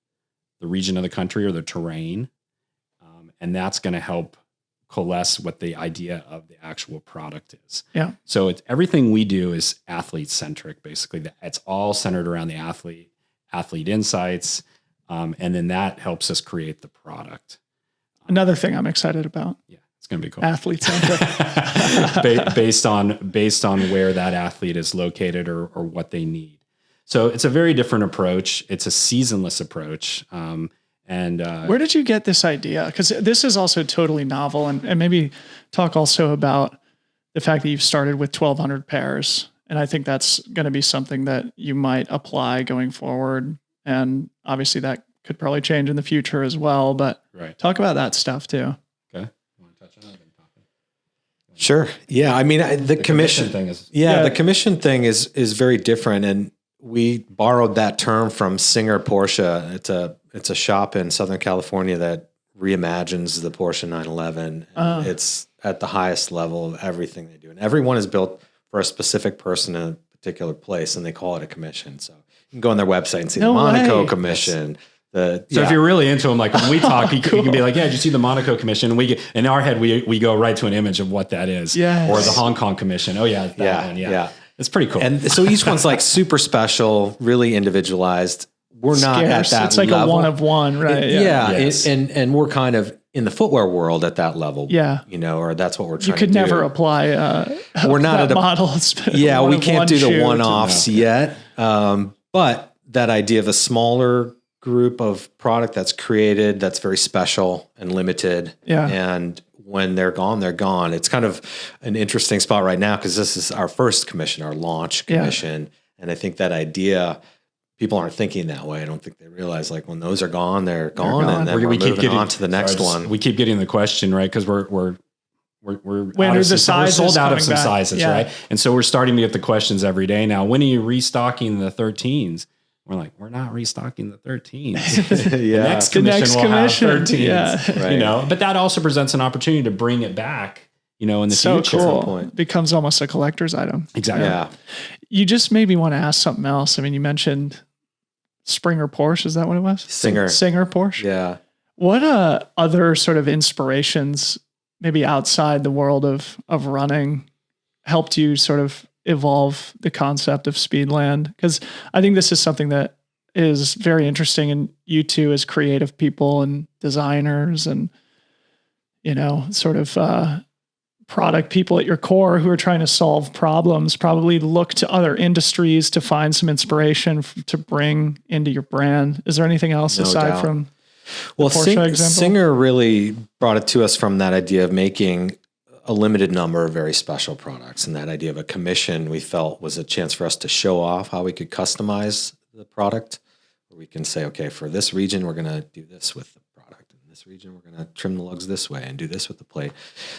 the region of the country, or the terrain. And that's going to help coalesce what the idea of the actual product is. Yeah. So everything we do is athlete centric, basically. It's all centered around the athlete insights. And then that helps us create the product. Another thing I'm excited about. Yeah, it's going to be cool. Athlete centric. based on where that athlete is located or what they need. So it's a very different approach. It's a seasonless approach. Where did you get this idea? Because this is also totally novel, and maybe talk also about the fact that you've started with 1,200 pairs. And I think that's going to be something that you might apply going forward. And obviously that could probably change in the future as well, but talk about that stuff too. Okay. You want to touch on it? Sure. Yeah. I mean, the commission thing is, the commission thing is very different. And we borrowed that term from Singer Porsche. It's a shop in Southern California that reimagines the Porsche 911. It's at the highest level of everything they do. And everyone is built for a specific person in a particular place, and they call it a commission. So you can go on their website and see the Monaco commission. So if you're really into them, like when we talk, you can be like, yeah, did you see the Monaco commission? And in our head, we go right to an image of what that is. Yes. Or the Hong Kong commission. Oh yeah, that one. Yeah. It's pretty cool. And so each one's like super special, really individualized. We're not at that It's like level. a one of one, right? Yes. And we're kind of in the footwear world at that level. Yeah. Or that's what we're trying to do. You could never apply we're not at at model. We can't do the one-offs yet. But that idea of a smaller group of product that's created, that's very special and limited. Yeah. And when they're gone, they're gone. It's kind of an interesting spot right now because this is our first commission, our launch commission. Yeah. And I think that idea, people aren't thinking that way. I don't think they realize, like, when those are gone, they're gone. And then we keep moving on to the next one. We keep getting the question, right? Because we're sold out of some sizes, right? And so we're starting to get the questions every day now. When are you restocking the 13s? We're like, we're not restocking the 13s. The next commission will have 13s. Yeah. Right. But that also presents an opportunity to bring it back, in the future. Cool. It becomes almost a collector's item. Exactly. Yeah. You just made me want to ask something else. I mean, you mentioned Springer Porsche. Is that what it was? Singer Porsche. Yeah. What other sort of inspirations, maybe outside the world of running, helped you sort of evolve the concept of Speedland? Because I think this is something that is very interesting, and you two as creative people and designers and sort of product people at your core who are trying to solve problems probably look to other industries to find some inspiration to bring into your brand. Is there anything else aside from the Porsche example? Singer really brought it to us from that idea of making a limited number of very special products, and that idea of a commission we felt was a chance for us to show off how we could customize the product. Where we can say, okay, for this region, we're going to do this with the product. In this region, we're going to trim the lugs this way and do this with the plate.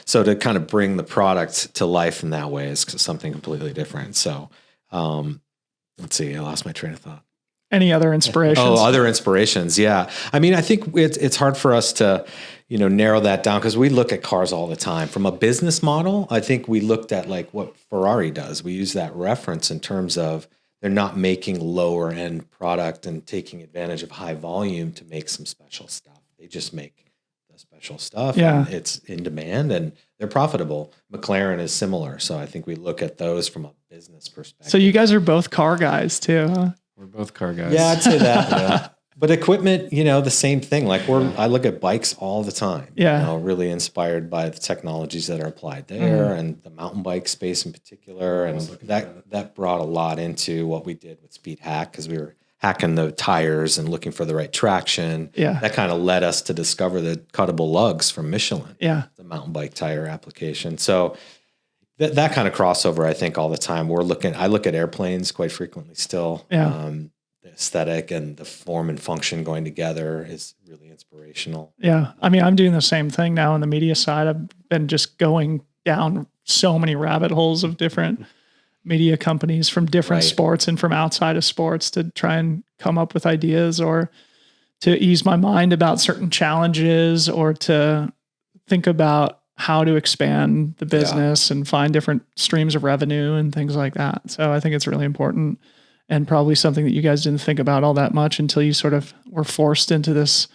So to kind of bring the product to life in that way is something completely different. So let's see, I lost my train of thought. Any other inspirations? Other inspirations. Yeah. I mean, I think it's hard for us to, narrow that down because we look at cars all the time. From a business model, I think we looked at like what Ferrari does. We use that reference in terms of they're not making lower end product and taking advantage of high volume to make some special stuff. They just make the special stuff. Yeah. And it's in demand and they're profitable. McLaren is similar. So I think we look at those from a business perspective. So you guys are both car guys too, huh? We're both car guys. Yeah, I'd say that. Yeah. But equipment, the same thing. Like I look at bikes all the time. Yeah. Really inspired by the technologies that are applied there and the mountain bike space in particular. And that brought a lot into what we did with Speed Hack because we were hacking the tires and looking for the right traction. Yeah. That kind of led us to discover the cuttable lugs from Michelin. Yeah. The mountain bike tire application. So that kind of crossover, I think, all the time. I look at airplanes quite frequently still. Yeah. the aesthetic and the form and function going together is really inspirational. Yeah. I mean, I'm doing the same thing now on the media side. I've been just going down so many rabbit holes of different media companies from different sports and from outside of sports to try and come up with ideas or to ease my mind about certain challenges or to think about how to expand the business and find different streams of revenue and things like that. So I think it's really important and probably something that you guys didn't think about all that much until you sort of were forced into this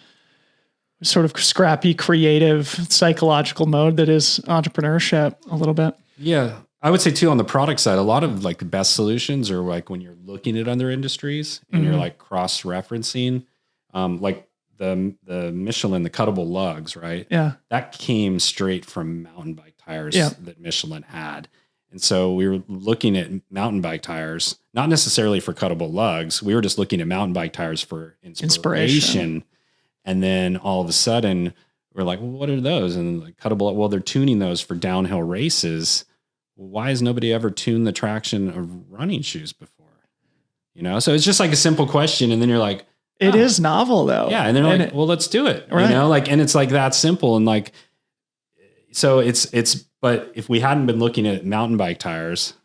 sort of scrappy, creative, psychological mode that is entrepreneurship a little bit. Yeah. I would say too, on the product side, a lot of like the best solutions are like when you're looking at other industries and you're like cross-referencing, like the Michelin, the cuttable lugs, right? Yeah. That came straight from mountain bike tires that Michelin had. And so we were looking at mountain bike tires, not necessarily for cuttable lugs. We were just looking at mountain bike tires for inspiration. And then all of a sudden we're like, well, what are those? And like cuttable, well, they're tuning those for downhill races. Why has nobody ever tuned the traction of running shoes before? You know? So it's just like a simple question. And then you're like, it is novel though. Yeah. And then they're like, well, let's do it. Right. You know, like, and it's like that simple. And like, so but if we hadn't been looking at mountain bike tires,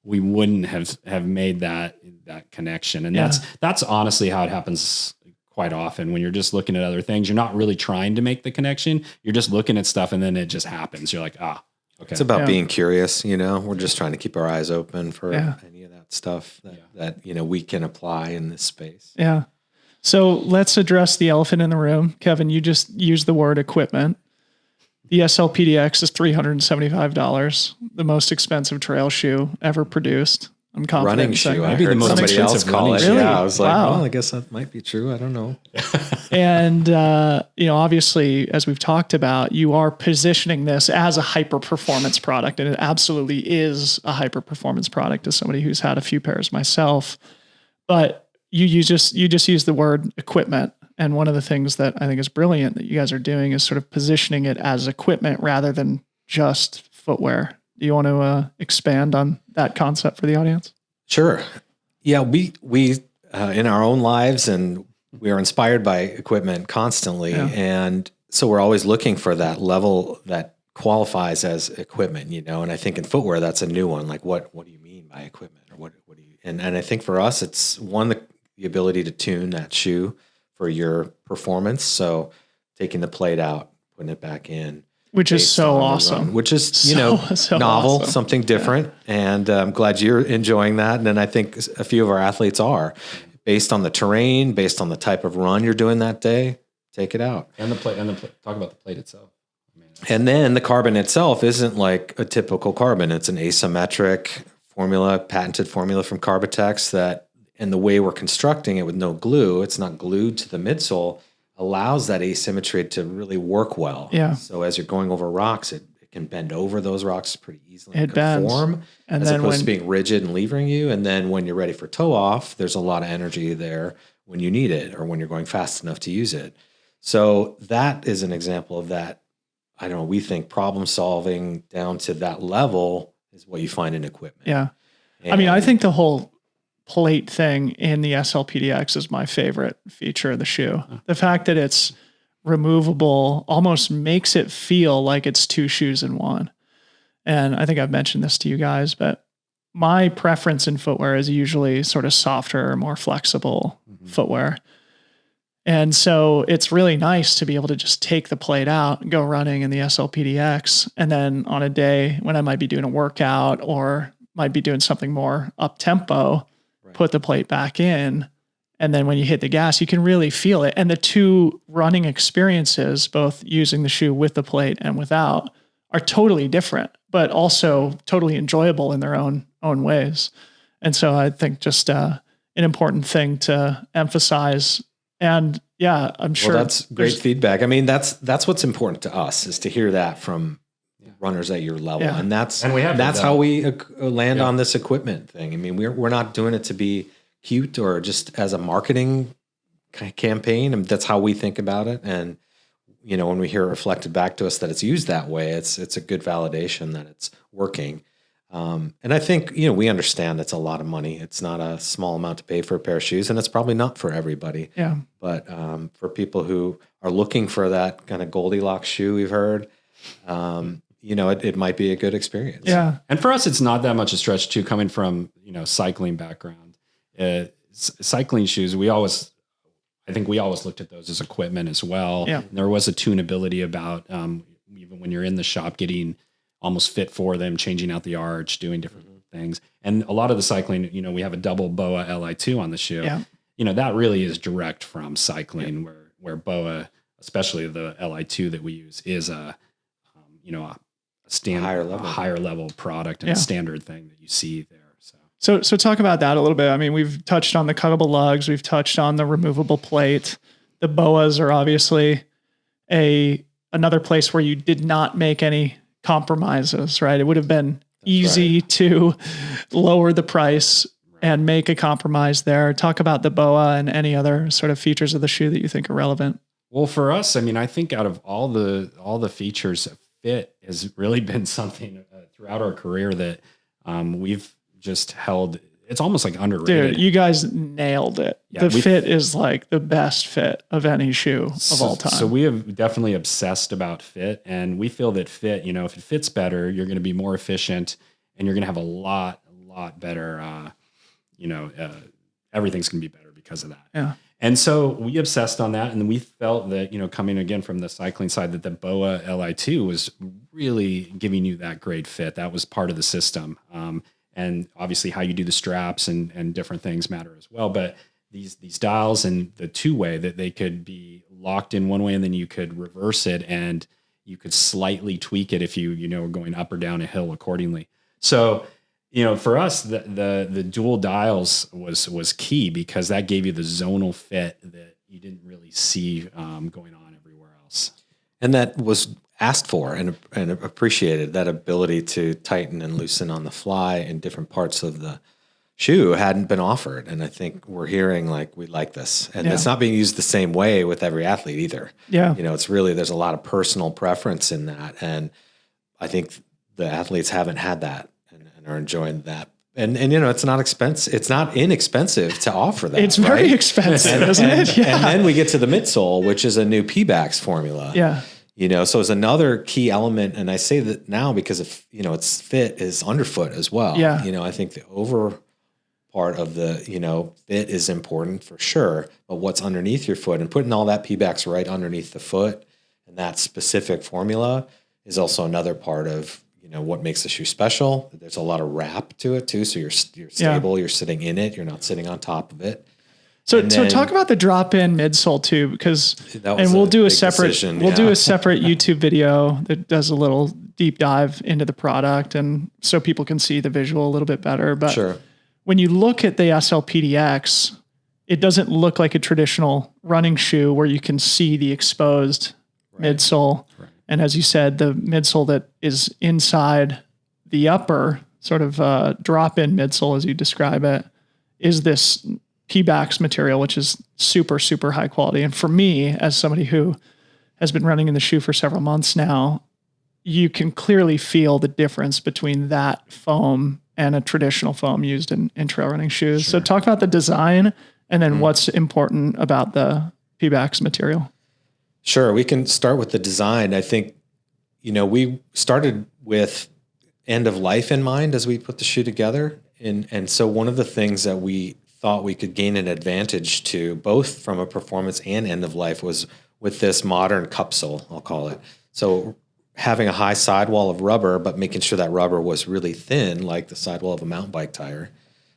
we wouldn't have made that connection. And that's honestly how it happens quite often when you're just looking at other things. You're not really trying to make the connection. You're just looking at stuff and then it just happens. You're like, okay. It's about being curious, you know, we're just trying to keep our eyes open for any of that stuff that, you know, we can apply in this space. Yeah. So let's address the elephant in the room. Kevin, you just used the word equipment. The SLPDX is $375, the most expensive trail shoe ever produced. I'm confident. Running shoe. Maybe the most somebody else expensive call it. Really? Yeah, I was like, Wow. well, I guess that might be true. I don't know. And, you know, obviously, as we've talked about, you are positioning this as a hyper performance product. And it absolutely is a hyper performance product as somebody who's had a few pairs myself. But you just use the word equipment. And one of the things that I think is brilliant that you guys are doing is sort of positioning it as equipment rather than just footwear. Do you want to expand on that concept for the audience? Sure. Yeah, we in our own lives, and we are inspired by equipment constantly. Yeah. And so we're always looking for that level that qualifies as equipment, you know, and I think in footwear, that's a new one. Like, what do you mean by equipment? Or what do you, and I think for us, it's one, the ability to tune that shoe for your performance. So taking the plate out, putting it back in. Which is so awesome. Which is, you know, so novel, awesome. something different. Yeah. And I'm glad you're enjoying that. And then I think a few of our athletes are. Based on the terrain, based on the type of run you're doing that day, take it out. And the plate, talk about the plate itself. I mean, and then the carbon itself isn't like a typical carbon. It's an asymmetric formula, patented formula from Carbitex that, and the way we're constructing it with no glue, it's not glued to the midsole, allows that asymmetry to really work well. Yeah. So as you're going over rocks, it can bend over those rocks pretty easily. It bends. Conform, And as then opposed to being rigid and levering you. And then when you're ready for toe off, there's a lot of energy there when you need it or when you're going fast enough to use it. So that is an example of that. I don't know, we think problem solving down to that level is what you find in equipment. Yeah. And I mean, I think the whole plate thing in the SLPDX is my favorite feature of the shoe. The fact that it's removable almost makes it feel like it's two shoes in one. And I think I've mentioned this to you guys, but my preference in footwear is usually sort of softer, more flexible footwear. And so it's really nice to be able to just take the plate out and go running in the SLPDX. And then on a day when I might be doing a workout or might be doing something more up tempo, put the plate back in. And then when you hit the gas, you can really feel it. And the two running experiences, both using the shoe with the plate and without, are totally different, but also totally enjoyable in their own ways. And so I think just an important thing to emphasize. And yeah, I'm sure that's great feedback. I mean, that's what's important to us, is to hear that from runners at your level. Yeah. And that's that. how we land on this equipment thing. I mean, we're not doing it to be cute or just as a marketing campaign. I mean, that's how we think about it. And, you know, when we hear it reflected back to us that it's used that way, it's a good validation that it's working. And I think, we understand it's a lot of money. It's not a small amount to pay for a pair of shoes, and it's probably not for everybody. Yeah. But for people who are looking for that kind of Goldilocks shoe, we've heard, it might be a good experience. Yeah. And for us, it's not that much a stretch too, coming from, cycling background. Cycling shoes, I think we always looked at those as equipment as well. Yeah. And there was a tunability about, even when you're in the shop, getting almost fit for them, changing out the arch, doing different things. And a lot of the cycling, we have a double BOA Li2 on the shoe. Yeah. That really is direct from cycling, where BOA, especially the Li2 that we use, is a standard, higher level product and a standard thing that you see there. So talk about that a little bit. I mean, we've touched on the cuttable lugs. We've touched on the removable plate. The BOAs are obviously another place where you did not make any compromises, right? It would have been easy to lower the price and make a compromise there. Talk about the BOA and any other sort of features of the shoe that you think are relevant. Well, for us, I mean, I think out of all the features, fit has really been something throughout our career that we've just held. It's almost like underrated. Dude, you guys nailed it. Yeah, the fit is like the best fit of any shoe of all time. So we have definitely obsessed about fit, and we feel that fit, if it fits better, you're going to be more efficient, and you're going to have a lot better, everything's going to be better because of that. Yeah. And so we obsessed on that, and we felt that, coming again from the cycling side, that the BOA Li2 was really giving you that great fit. That was part of the system. And obviously how you do the straps and different things matter as well. But these dials and the two-way, that they could be locked in one way and then you could reverse it and you could slightly tweak it if you were going up or down a hill accordingly. So, for us, the dual dials was key, because that gave you the zonal fit that you didn't really see going on everywhere else. And that was asked for and appreciated. That ability to tighten and loosen on the fly in different parts of the shoe hadn't been offered. And I think we're hearing we like this. And it's not being used the same way with every athlete either. Yeah. It's really, there's a lot of personal preference in that. And I think the athletes haven't had that and are enjoying that. And it's not expensive. It's not inexpensive to offer that. It's very expensive, isn't it? Yeah. And then we get to the midsole, which is a new PBAX formula. Yeah. So it's another key element. And I say that now because its fit is underfoot as well. Yeah. I think the over part of the, fit is important for sure, but what's underneath your foot and putting all that PBAX right underneath the foot and that specific formula is also another part of, what makes the shoe special. There's a lot of wrap to it too. So you're stable, you're sitting in it, you're not sitting on top of it. So talk about the drop-in midsole too, because we'll do a separate YouTube video that does a little deep dive into the product, and so people can see the visual a little bit better. But when you look at the SLPDX, it doesn't look like a traditional running shoe where you can see the exposed midsole. Right. And as you said, the midsole that is inside the upper sort of drop-in midsole, as you describe it, is this PBAX material, which is super, super high quality. And for me, as somebody who has been running in the shoe for several months now, you can clearly feel the difference between that foam and a traditional foam used in trail running shoes. Sure. So talk about the design and then what's important about the PBAX material. Sure. We can start with the design. I think, we started with end of life in mind as we put the shoe together. And so one of the things that we thought we could gain an advantage to, both from a performance and end of life, was with this modern cupsole, I'll call it. So having a high sidewall of rubber, but making sure that rubber was really thin, like the sidewall of a mountain bike tire,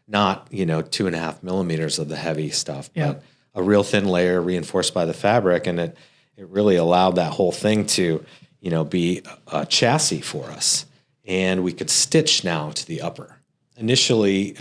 not, 2.5 millimeters of the heavy stuff, but a real thin layer reinforced by the fabric. And it really allowed that whole thing to, be a chassis for us. And we could stitch now to the upper. Initially,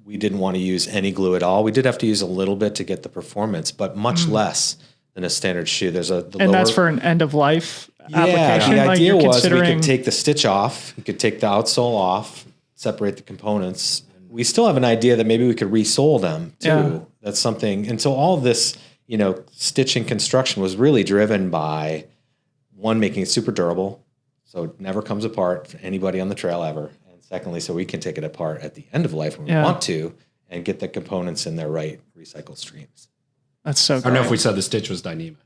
we didn't want to use any glue at all. We did have to use a little bit to get the performance, but much less than a standard shoe. There's that's for an end of life application. The idea was we could take the stitch off, we could take the outsole off, separate the components. We still have an idea that maybe we could resole them too. Yeah. That's something. And so all of this, stitching construction was really driven by one, making it super durable, so it never comes apart for anybody on the trail ever. And Secondly, so we can take it apart at the end of life when we Yeah. want to and get the components in their right recycled streams. That's so I don't know great. if we said the stitch was Dyneema.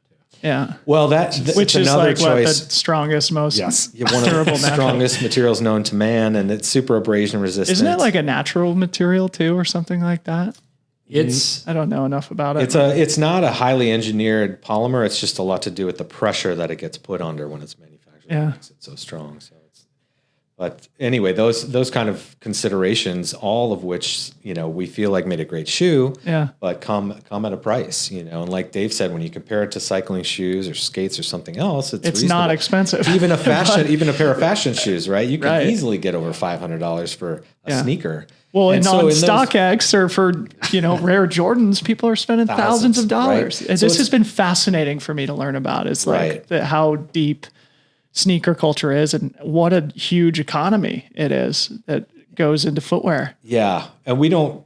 Yeah. Well, Which is another like choice. what the strongest, most Yes. One of the durable natural. strongest materials known to man, and it's super abrasion resistant. Isn't it like a natural material too, or something like that? It's I don't know enough about it. It's not a highly engineered polymer. It's just a lot to do with the pressure that it gets put under when it's manufactured. Yeah. That makes it so strong. But anyway, those kind of considerations, all of which, we feel like made a great shoe, Yeah. but come at a price, and like Dave said, when you compare it to cycling shoes or skates or something else, it's not reasonable. expensive. Even even a pair of fashion shoes, right? You can Right. easily get over $500 for a sneaker. Well, and on in those- StockX or for, rare Jordans, people are spending thousands of dollars. right? And So this has it's- been fascinating for me to learn about. It's like Right. how deep sneaker culture is and what a huge economy it is that goes into footwear. Yeah, and we don't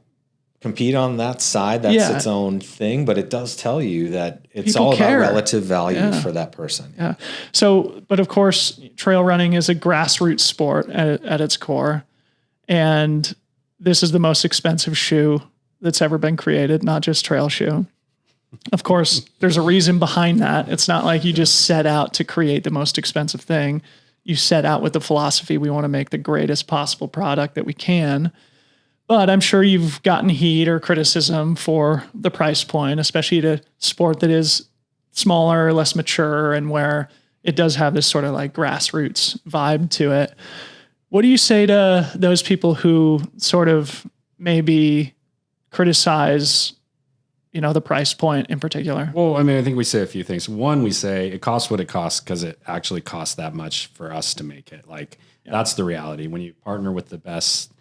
compete on that side. That's Yeah. its own thing, but it does tell you that it's People all care. about relative value for that person. Yeah. So, but of course, trail running is a grassroots sport at its core. And this is the most expensive shoe that's ever been created, not just trail shoe. Of course, there's a reason behind that. It's not like you just set out to create the most expensive thing. You set out with the philosophy, we want to make the greatest possible product that we can. But I'm sure you've gotten heat or criticism for the price point, especially at a sport that is smaller, less mature, and where it does have this sort of like grassroots vibe to it. What do you say to those people who sort of maybe criticize, the price point in particular? Well, I mean, I think we say a few things. One, we say it costs what it costs because it actually costs that much for us to make it. Like that's the reality. When you partner with the best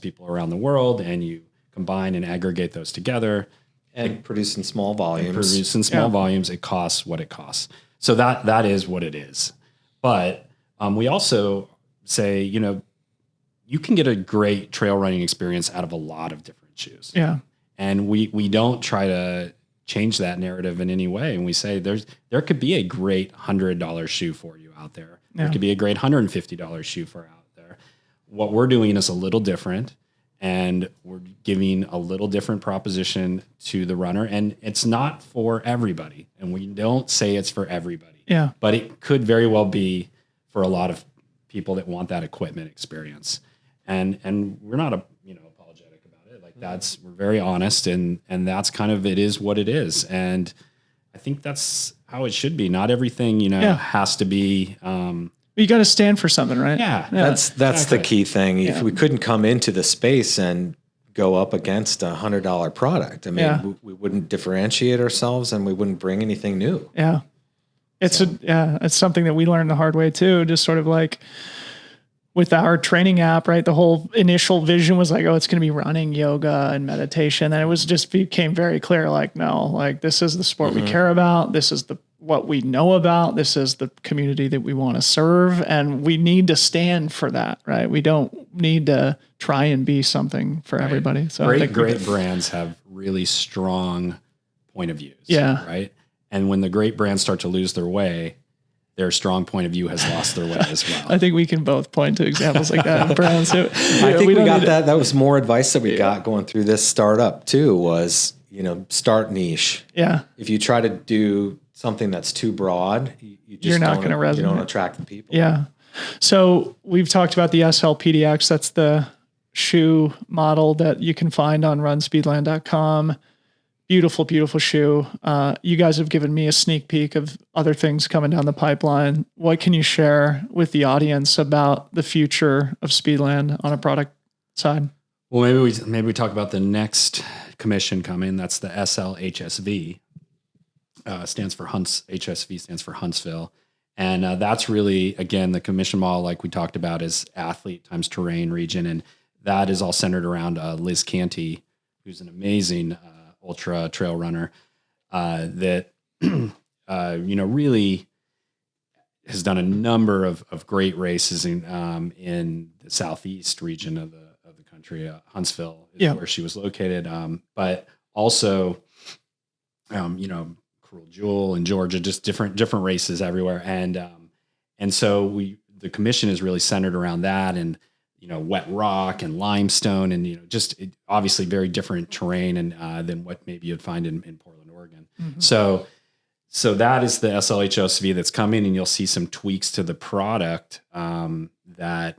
people around the world and you combine and aggregate those together And produce in small volumes. produce in small volumes, it costs what it costs. So that is what it is. But we also say, you can get a great trail running experience out of a lot of different shoes. Yeah. And we don't try to change that narrative in any way. And we say there could be a great $100 shoe for you out there. Yeah. There could be a great $150 shoe for out there. What we're doing is a little different, and we're giving a little different proposition to the runner. And it's not for everybody. And we don't say it's for everybody. Yeah. But it could very well be for a lot of people that want that equipment experience. And we're not apologetic about it. Like we're very honest, and that's kind of, it is what it is. And I think that's how it should be. Not everything, has to be, You got to stand for something, right? yeah. That's exactly. the key thing. If we couldn't come into the space and go up against a $100 product, I mean, we wouldn't differentiate ourselves and we wouldn't bring anything new. Yeah. It's something that we learned the hard way too. Just sort of like with our training app, right? The whole initial vision was like, oh, it's going to be running, yoga, and meditation. And it was just became very clear, like, no, like this is the sport we care about. This is what we know about. This is the community that we want to serve. And we need to stand for that, right? We don't need to try and be something for everybody. So great brands have really strong point of views. Yeah. Right. And when the great brands start to lose their way, their strong point of view has lost their way as well. I think we can both point to examples like that in brands. I think we got that. That was more advice that we got going through this startup too, was, start niche. Yeah. If you try to do something that's too broad, You're not going to resonate. You don't attract the people. Yeah. So we've talked about the SL PDX. That's the shoe model that you can find on runspeedland.com. Beautiful, beautiful shoe. You guys have given me a sneak peek of other things coming down the pipeline. What can you share with the audience about the future of Speedland on a product side? Well, maybe we talk about the next commission coming. That's the SLHSV. Stands for HSV stands for Huntsville. And that's really, again, the commission model, like we talked about, is athlete times terrain region. And that is all centered around Liz Canty, who's an amazing ultra trail runner that, really has done a number of great races in the southeast region of the country. Huntsville is where she was located. But also, Cruel Jewel in Georgia, just different races everywhere. And so the commission is really centered around that. And, wet rock and limestone and, just obviously very different terrain and than what maybe you'd find in Portland, Oregon. Mm-hmm. So that is the SLHOSV that's coming, and you'll see some tweaks to the product that,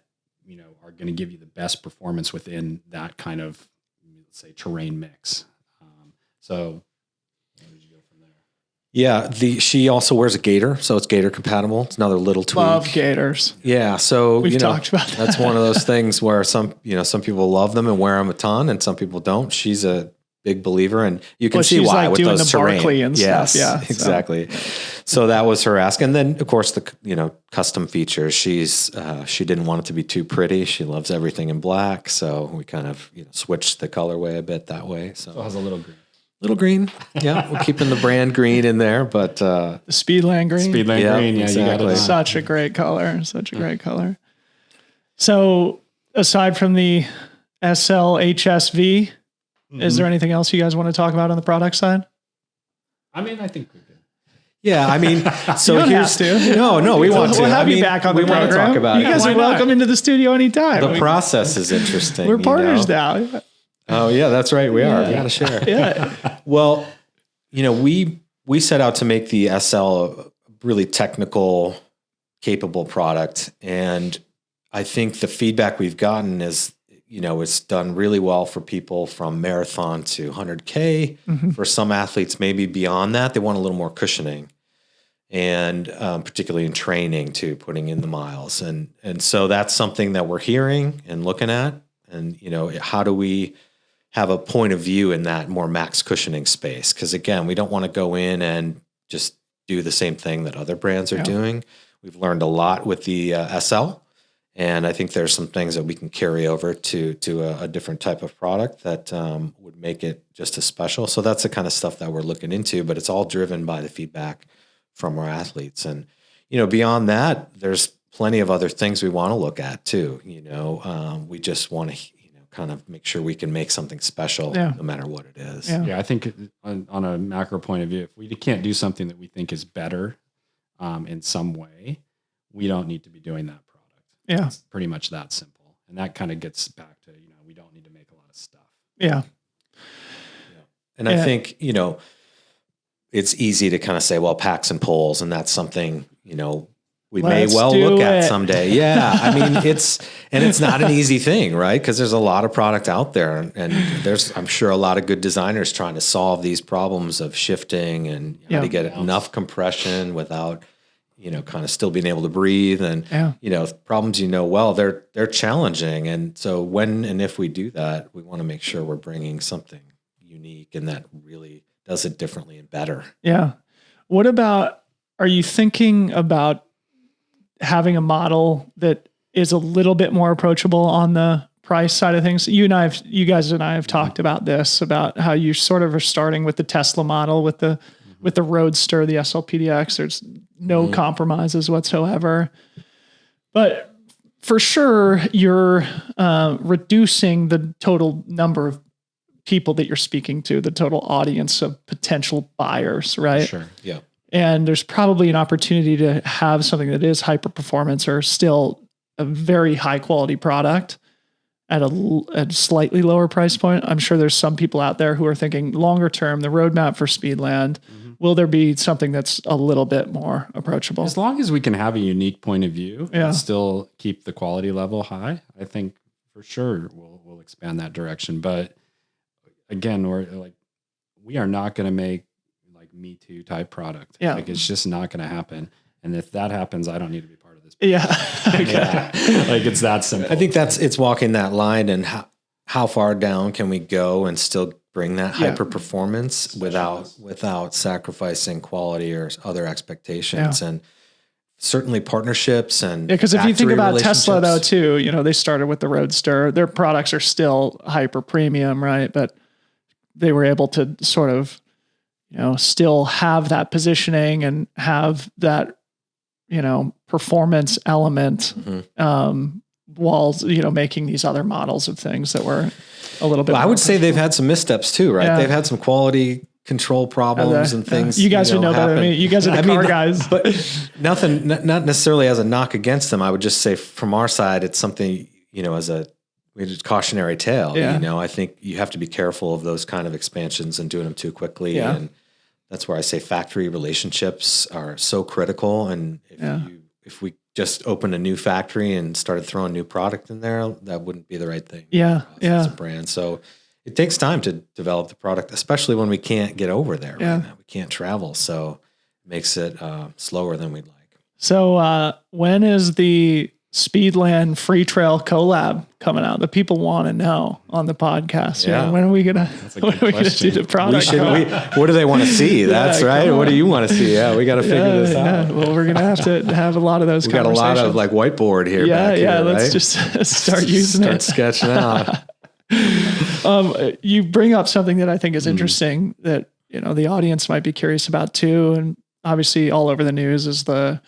are going to give you the best performance within that kind of, let's say, terrain mix. So where did you go from there? Yeah, she also wears a gaiter, so it's gaiter compatible. It's another little tweak. Love gaiters. Yeah, so We've talked about that. That's one of those things where some people love them and wear them a ton, and some people don't. She's a big believer, and you can see she's why like with doing those the terrain. Barkley and yes, stuff. Yeah, exactly. So that was her ask, and then of course the custom features. She didn't want it to be too pretty. She loves everything in black, so we kind of switched the colorway a bit that way. So it has a little green. Little green, yeah. We're keeping the brand green in there, but the Speedland green. Speedland green, yeah, exactly. you got it. Such a great color. Such a great color. So aside from the SLHSV, is there anything else you guys want to talk about on the product side? I mean, I think we could. Yeah, I mean, so You don't here's have to. no, we want to. We'll have I mean, you back on we the want program. to talk about you it. guys Why are not? welcome into the studio anytime. The process is interesting. We're partners now. Oh yeah, that's right. We are. We got to share. Yeah. Well, we set out to make the SL a really technical, capable product, and I think the feedback we've gotten is, it's done really well for people from marathon to 100K. Mm-hmm. For some athletes, maybe beyond that, they want a little more cushioning, and particularly in training too, putting in the miles, and so that's something that we're hearing and looking at, and how do we have a point of view in that more max cushioning space? Because again, we don't want to go in and just do the same thing that other brands are doing. We've learned a lot with the SL, and I think there's some things that we can carry over to a different type of product that would make it just as special. So that's the kind of stuff that we're looking into, but it's all driven by the feedback from our athletes. And, beyond that, there's plenty of other things we want to look at too. We just want to, kind of make sure we can make something special no matter what it is. Yeah. Yeah, I think on a macro point of view, if we can't do something that we think is better in some way, we don't need to be doing that product. Yeah. It's pretty much that simple. And that kind of gets back to, we don't need to make a lot of stuff. Yeah. And I think, it's easy to kind of say, well, packs and poles, and that's something, we may well look at someday. Yeah. I mean, it's not an easy thing, right? Because there's a lot of product out there, and there's, I'm sure, a lot of good designers trying to solve these problems of shifting and how to get enough compression without, kind of still being able to breathe, and, problems, they're challenging. And so when and if we do that, we want to make sure we're bringing something unique and that really does it differently and better. Yeah. What about, are you thinking about having a model that is a little bit more approachable on the price side of things? You guys and I have talked about this, about how you sort of are starting with the Tesla model with the Roadster, the SLPDX. There's no compromises whatsoever, but for sure you're reducing the total number of people that you're speaking to, the total audience of potential buyers, right? Sure. Yeah. And there's probably an opportunity to have something that is hyper performance or still a very high quality product at a slightly lower price point. I'm sure there's some people out there who are thinking longer term, the roadmap for Speedland, will there be something that's a little bit more approachable? As long as we can have a unique point of view and still keep the quality level high, I think for sure we'll expand that direction. But again, we are not going to make Me Too type product. Yeah. It's just not going to happen. And if that happens, I don't need to be part of this. Yeah. Yeah. It's that simple. I think it's walking that line, and how far down can we go and still bring that hyper performance without sacrificing quality or other expectations. And certainly partnerships and because if you think about Tesla though too, they started with the Roadster. Their products are still hyper premium, right? But they were able to sort of, still have that positioning and have that, performance element, while, making these other models of things that were a little bit. Well, I would say they've had some missteps too, right? Yeah. They've had some quality control problems and things. You guys would know better than me. You guys are the car guys. But not necessarily as a knock against them. I would just say from our side, it's something, as a cautionary tale, Yeah. I think you have to be careful of those kind of expansions and doing them too quickly. Yeah. And that's where I say factory relationships are so critical. And if we just opened a new factory and started throwing new product in there, that wouldn't be the right thing. Yeah. As a brand. So it takes time to develop the product, especially when we can't get over there right now. We can't travel. So it makes it slower than we'd like. So when is the Speedland Freetrail collab coming out? The people want to know on the podcast. Yeah. When are we gonna do the product? What do they want to see? That's right. What do you want to see? Yeah, we got to figure this out. Well, we're gonna have to have a lot of those. We got a lot of like whiteboard here. Let's just start using it. Start sketching out. You bring up something that I think is interesting that the audience might be curious about too, and obviously all over the news is the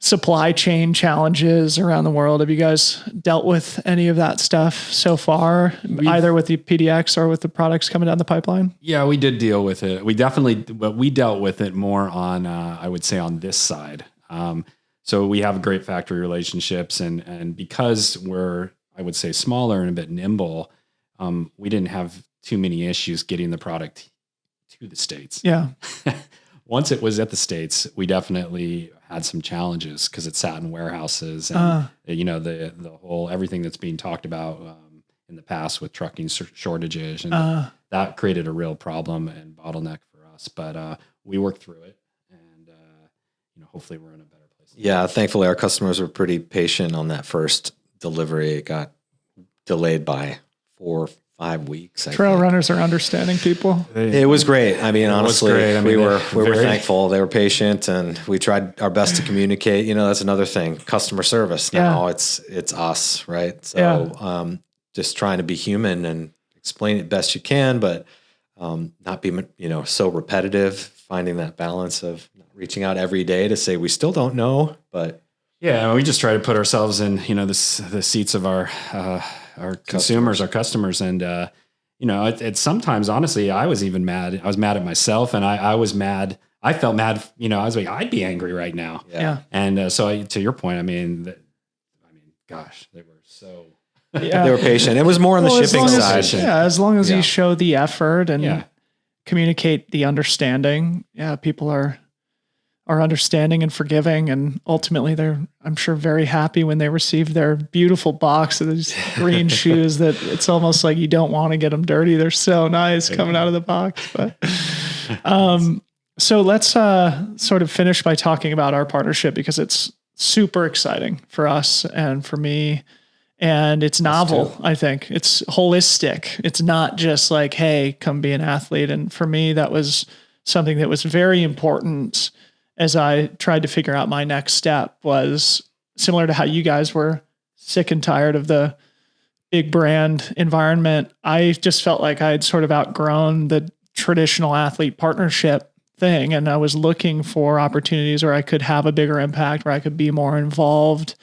supply chain challenges around the world. Have you guys dealt with any of that stuff so far, either with the PDX or with the products coming down the pipeline? Yeah, we did deal with it. We dealt with it more on, I would say, on this side. So we have great factory relationships, and because we're, I would say, smaller and a bit nimble, we didn't have too many issues getting the product to the States. Yeah. Once it was at the States, we definitely had some challenges because it sat in warehouses and the whole everything that's being talked about in the past with trucking shortages, and that created a real problem and bottleneck for us. But we worked through it, and hopefully we're in a better place. Yeah, thankfully our customers were pretty patient on that first delivery. It got delayed by 4 or 5 weeks. Trail runners are understanding people. It was great. I mean, honestly, we were very thankful. They were patient, and we tried our best to communicate. That's another thing. Customer service now it's us, right? So just trying to be human and explain it best you can, but not be so repetitive. Finding that balance of reaching out every day to say we still don't know, but yeah, we just try to put ourselves in the seats of our consumers, our customers. And, it's sometimes, honestly, I was even mad. I was mad at myself, and I was mad. I felt mad. I was like, I'd be angry right now. Yeah. And so to your point, gosh, they were so, they were patient. It was more on the shipping side. As long as you show the effort and communicate the understanding. Yeah. People are understanding and forgiving, and ultimately they're, I'm sure, very happy when they receive their beautiful box of these green shoes that it's almost like you don't want to get them dirty. They're so nice coming out of the box. But so let's sort of finish by talking about our partnership, because it's super exciting for us and for me. And it's novel. I think it's holistic. It's not just like, hey, come be an athlete. And for me, that was something that was very important as I tried to figure out my next step. Was similar to how you guys were sick and tired of the big brand environment. I just felt like I had sort of outgrown the traditional athlete partnership thing. And I was looking for opportunities where I could have a bigger impact, where I could be more involved,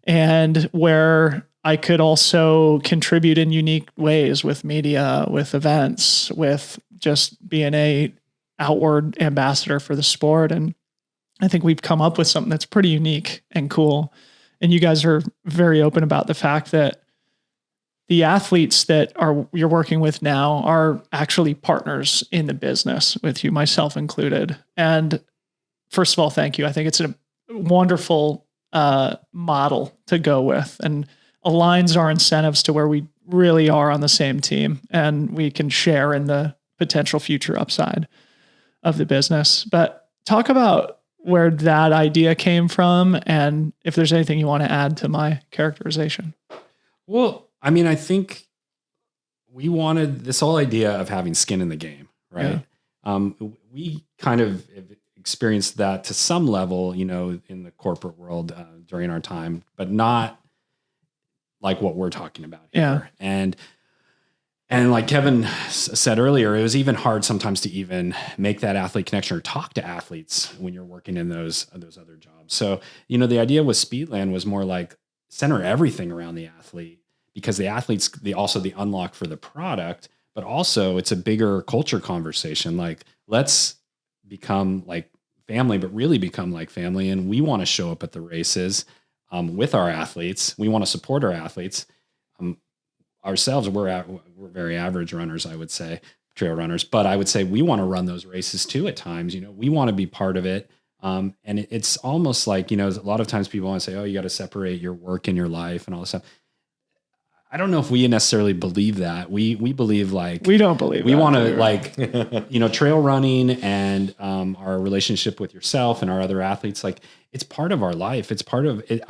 and where I could also contribute in unique ways with media, with events, with just being a outward ambassador for the sport. And I think we've come up with something that's pretty unique and cool. And you guys are very open about the fact that the athletes that you're working with now are actually partners in the business with you, myself included. And first of all, thank you. I think it's a wonderful model to go with, and aligns our incentives to where we really are on the same team, and we can share in the potential future upside of the business. But talk about where that idea came from, and if there's anything you want to add to my characterization. Well, I mean, I think we wanted this whole idea of having skin in the game, right? Yeah. We kind of experienced that to some level, in the corporate world during our time, but not like what we're talking about here. Yeah. And like Kevin said earlier, it was even hard sometimes to even make that athlete connection or talk to athletes when you're working in those other jobs. So, the idea with Speedland was more like center everything around the athlete, because the athletes, also the unlock for the product, but also it's a bigger culture conversation. Like, let's become like family, but really become like family. And we want to show up at the races. with our athletes. We want to support our athletes. Ourselves, we're very average runners, I would say, trail runners, but I would say we want to run those races too at times. We want to be part of it. And it's almost like, a lot of times people want to say, oh, you got to separate your work and your life and all this stuff. I don't know if we necessarily believe that. We believe we don't believe we want to trail running and our relationship with yourself and our other athletes, it's part of our life. It's part of it.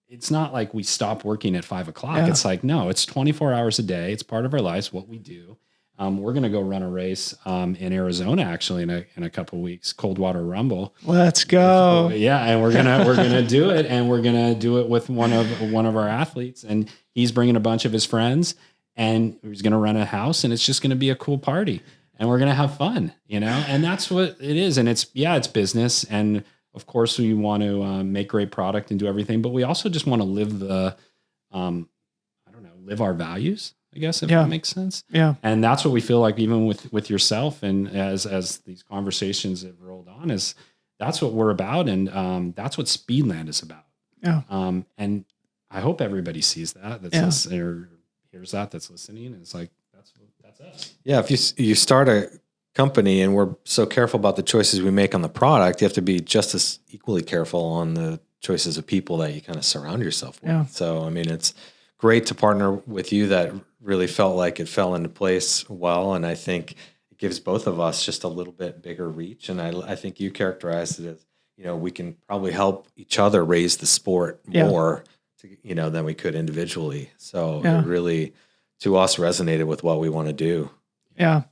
It's not like we stop working at 5 o'clock. Yeah. It's no, it's 24 hours a day. It's part of our lives, what we do. We're going to go run a race in Arizona, actually, in a couple of weeks, Coldwater Rumble. Let's go. Yeah. And we're going to do it. And we're going to do it with one of our athletes, and he's bringing a bunch of his friends, and he's going to run a house, and it's just going to be a cool party, and we're going to have fun, and that's what it is. And it's business. And of course we want to make great product and do everything, but we also just want to live live our values, I guess, if that makes sense. Yeah. And that's what we feel like, even with yourself. And as these conversations have rolled on, is that's what we're about. And that's what Speedland is about. Yeah. And I hope everybody sees that, or hears that's listening. And it's that's us. Yeah. If you start a company and we're so careful about the choices we make on the product, you have to be just as equally careful on the choices of people that you kind of surround yourself with. Yeah. So, it's great to partner with you. That really felt like it fell into place well. And I think it gives both of us just a little bit bigger reach. And I think you characterized it as, we can probably help each other raise the sport more, than we could individually. So it really, to us, resonated with what we want to do. Yeah.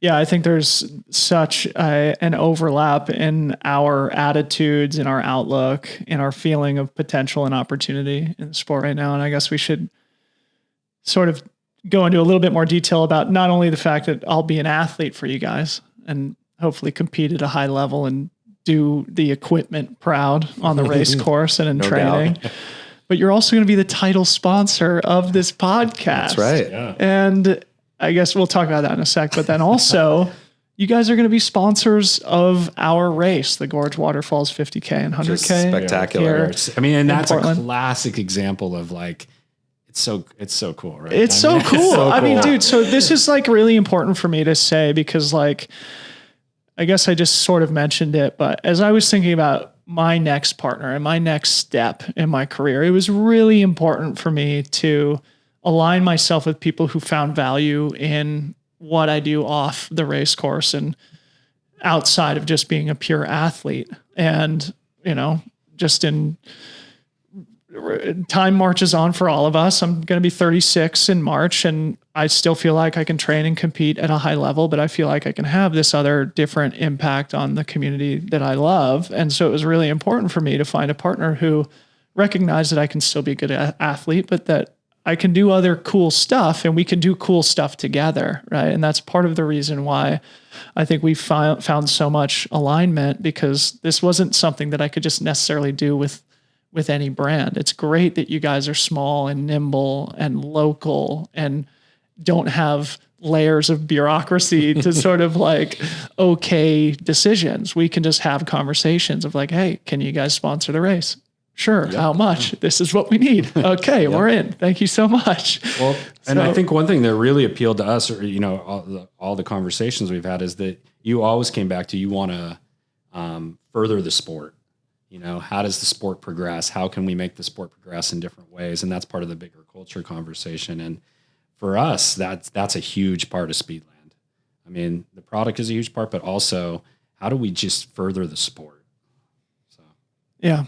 Yeah, I think there's such an overlap in our attitudes, in our outlook, in our feeling of potential and opportunity in the sport right now. And I guess we should sort of go into a little bit more detail about not only the fact that I'll be an athlete for you guys and hopefully compete at a high level and do the equipment proud on the race course and in training, but you're also going to be the title sponsor of this podcast. That's right. Yeah. And I guess we'll talk about that in a sec, but then also you guys are going to be sponsors of our race, the Gorge Waterfalls 50K and 100K. Just spectacular. And that's Portland. A classic example of it's so cool, right? It's so cool. I mean, dude, so this is really really for me to say, because I guess I just sort of mentioned it, but as I was thinking about my next partner and my next step in my career, it was really important for me to align myself with people who found value in what I do off the race course and outside of just being a pure athlete. And, just in time marches on for all of us. I'm going to be 36 in March, and I still feel like I can train and compete at a high level, but I feel like I can have this other different impact on the community that I love. And so it was really important for me to find a partner who recognized that I can still be a good athlete, but that I can do other cool stuff, and we can do cool stuff together, right? And that's part of the reason why I think we found so much alignment, because this wasn't something that I could just necessarily do with any brand. It's great that you guys are small and nimble and local and don't have layers of bureaucracy to sort of okay decisions. We can just have conversations of hey, can you guys sponsor the race? Sure. Yep. How much? This is what we need. Okay. Yep. We're in. Thank you so much. Well, and I think one thing that really appealed to us, or, all the conversations we've had, is that you always came back to, you want to further the sport. How does the sport progress? How can we make the sport progress in different ways? And that's part of the bigger culture conversation. And for us, that's a huge part of Speedland. I mean, the product is a huge part, but also how do we just further the sport? So, yeah.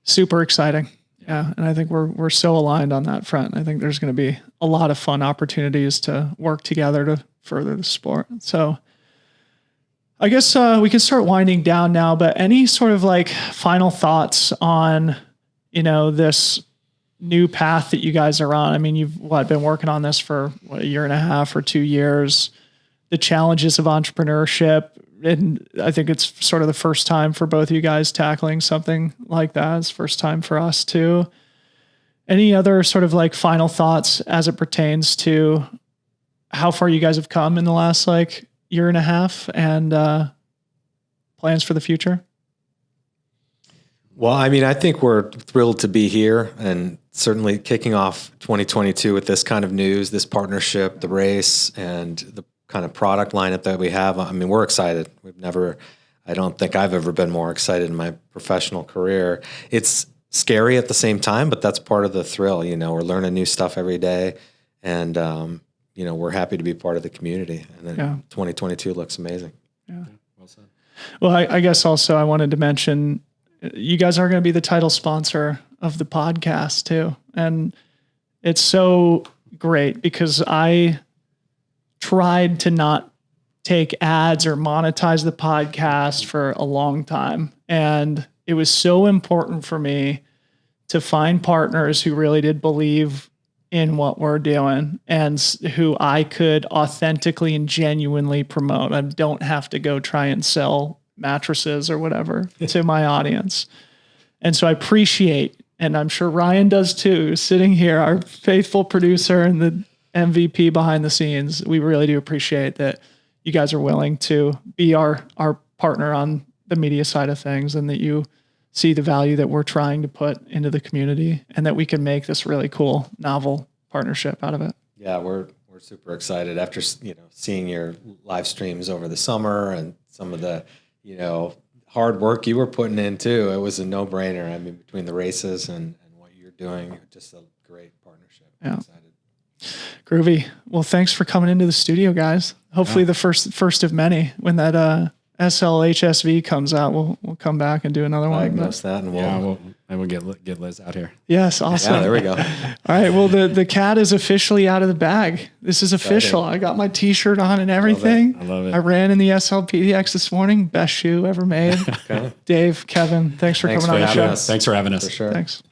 Super exciting. Yeah. And I think we're so aligned on that front. I think there's going to be a lot of fun opportunities to work together to further the sport. So I guess we can start winding down now, but any sort of final thoughts on, this new path that you guys are on? I mean, you've been working on this for a year and a half or 2 years, the challenges of entrepreneurship. And I think it's sort of the first time for both of you guys tackling something like that. It's first time for us too. Any other sort of final thoughts as it pertains to how far you guys have come in the last year and a half, and plans for the future? Well, I mean, I think we're thrilled to be here and certainly kicking off 2022 with this kind of news, this partnership, the race, and the kind of product lineup that we have. I mean, we're excited. I don't think I've ever been more excited in my professional career. It's scary at the same time, but that's part of the thrill. You know, we're learning new stuff every day, and you know, we're happy to be part of the community. And then 2022 looks amazing. Yeah. Well said. Well, I guess also I wanted to mention you guys are going to be the title sponsor of the podcast too. And it's so great because I tried to not take ads or monetize the podcast for a long time. And it was so important for me to find partners who really did believe in what we're doing and who I could authentically and genuinely promote. I don't have to go try and sell mattresses or whatever to my audience. And so I appreciate, and I'm sure Ryan does too, sitting here, our faithful producer and the MVP behind the scenes. We really do appreciate that you guys are willing to be our partner on the media side of things, and that you see the value that we're trying to put into the community, and that we can make this really cool, novel partnership out of it. Yeah, we're super excited after, you know, seeing your live streams over the summer and some of the, you know, hard work you were putting in too. It was a no-brainer. I mean, between the races and what you're doing, just a great partnership. Yeah. I'm excited. Groovy. Well, thanks for coming into the studio, guys. Hopefully the first of many. When that SLHSV comes out, we'll come back and do another one. Diagnose that, and we'll get Liz out here. Yes, awesome. Yeah, there we go. All right. Well, the cat is officially out of the bag. This is official. I got my T-shirt on and everything. I love it. I ran in the SLPDX this morning. Best shoe ever made. Okay. Dave, Kevin, thanks for coming on the show. Thanks for having us. For sure. Thanks.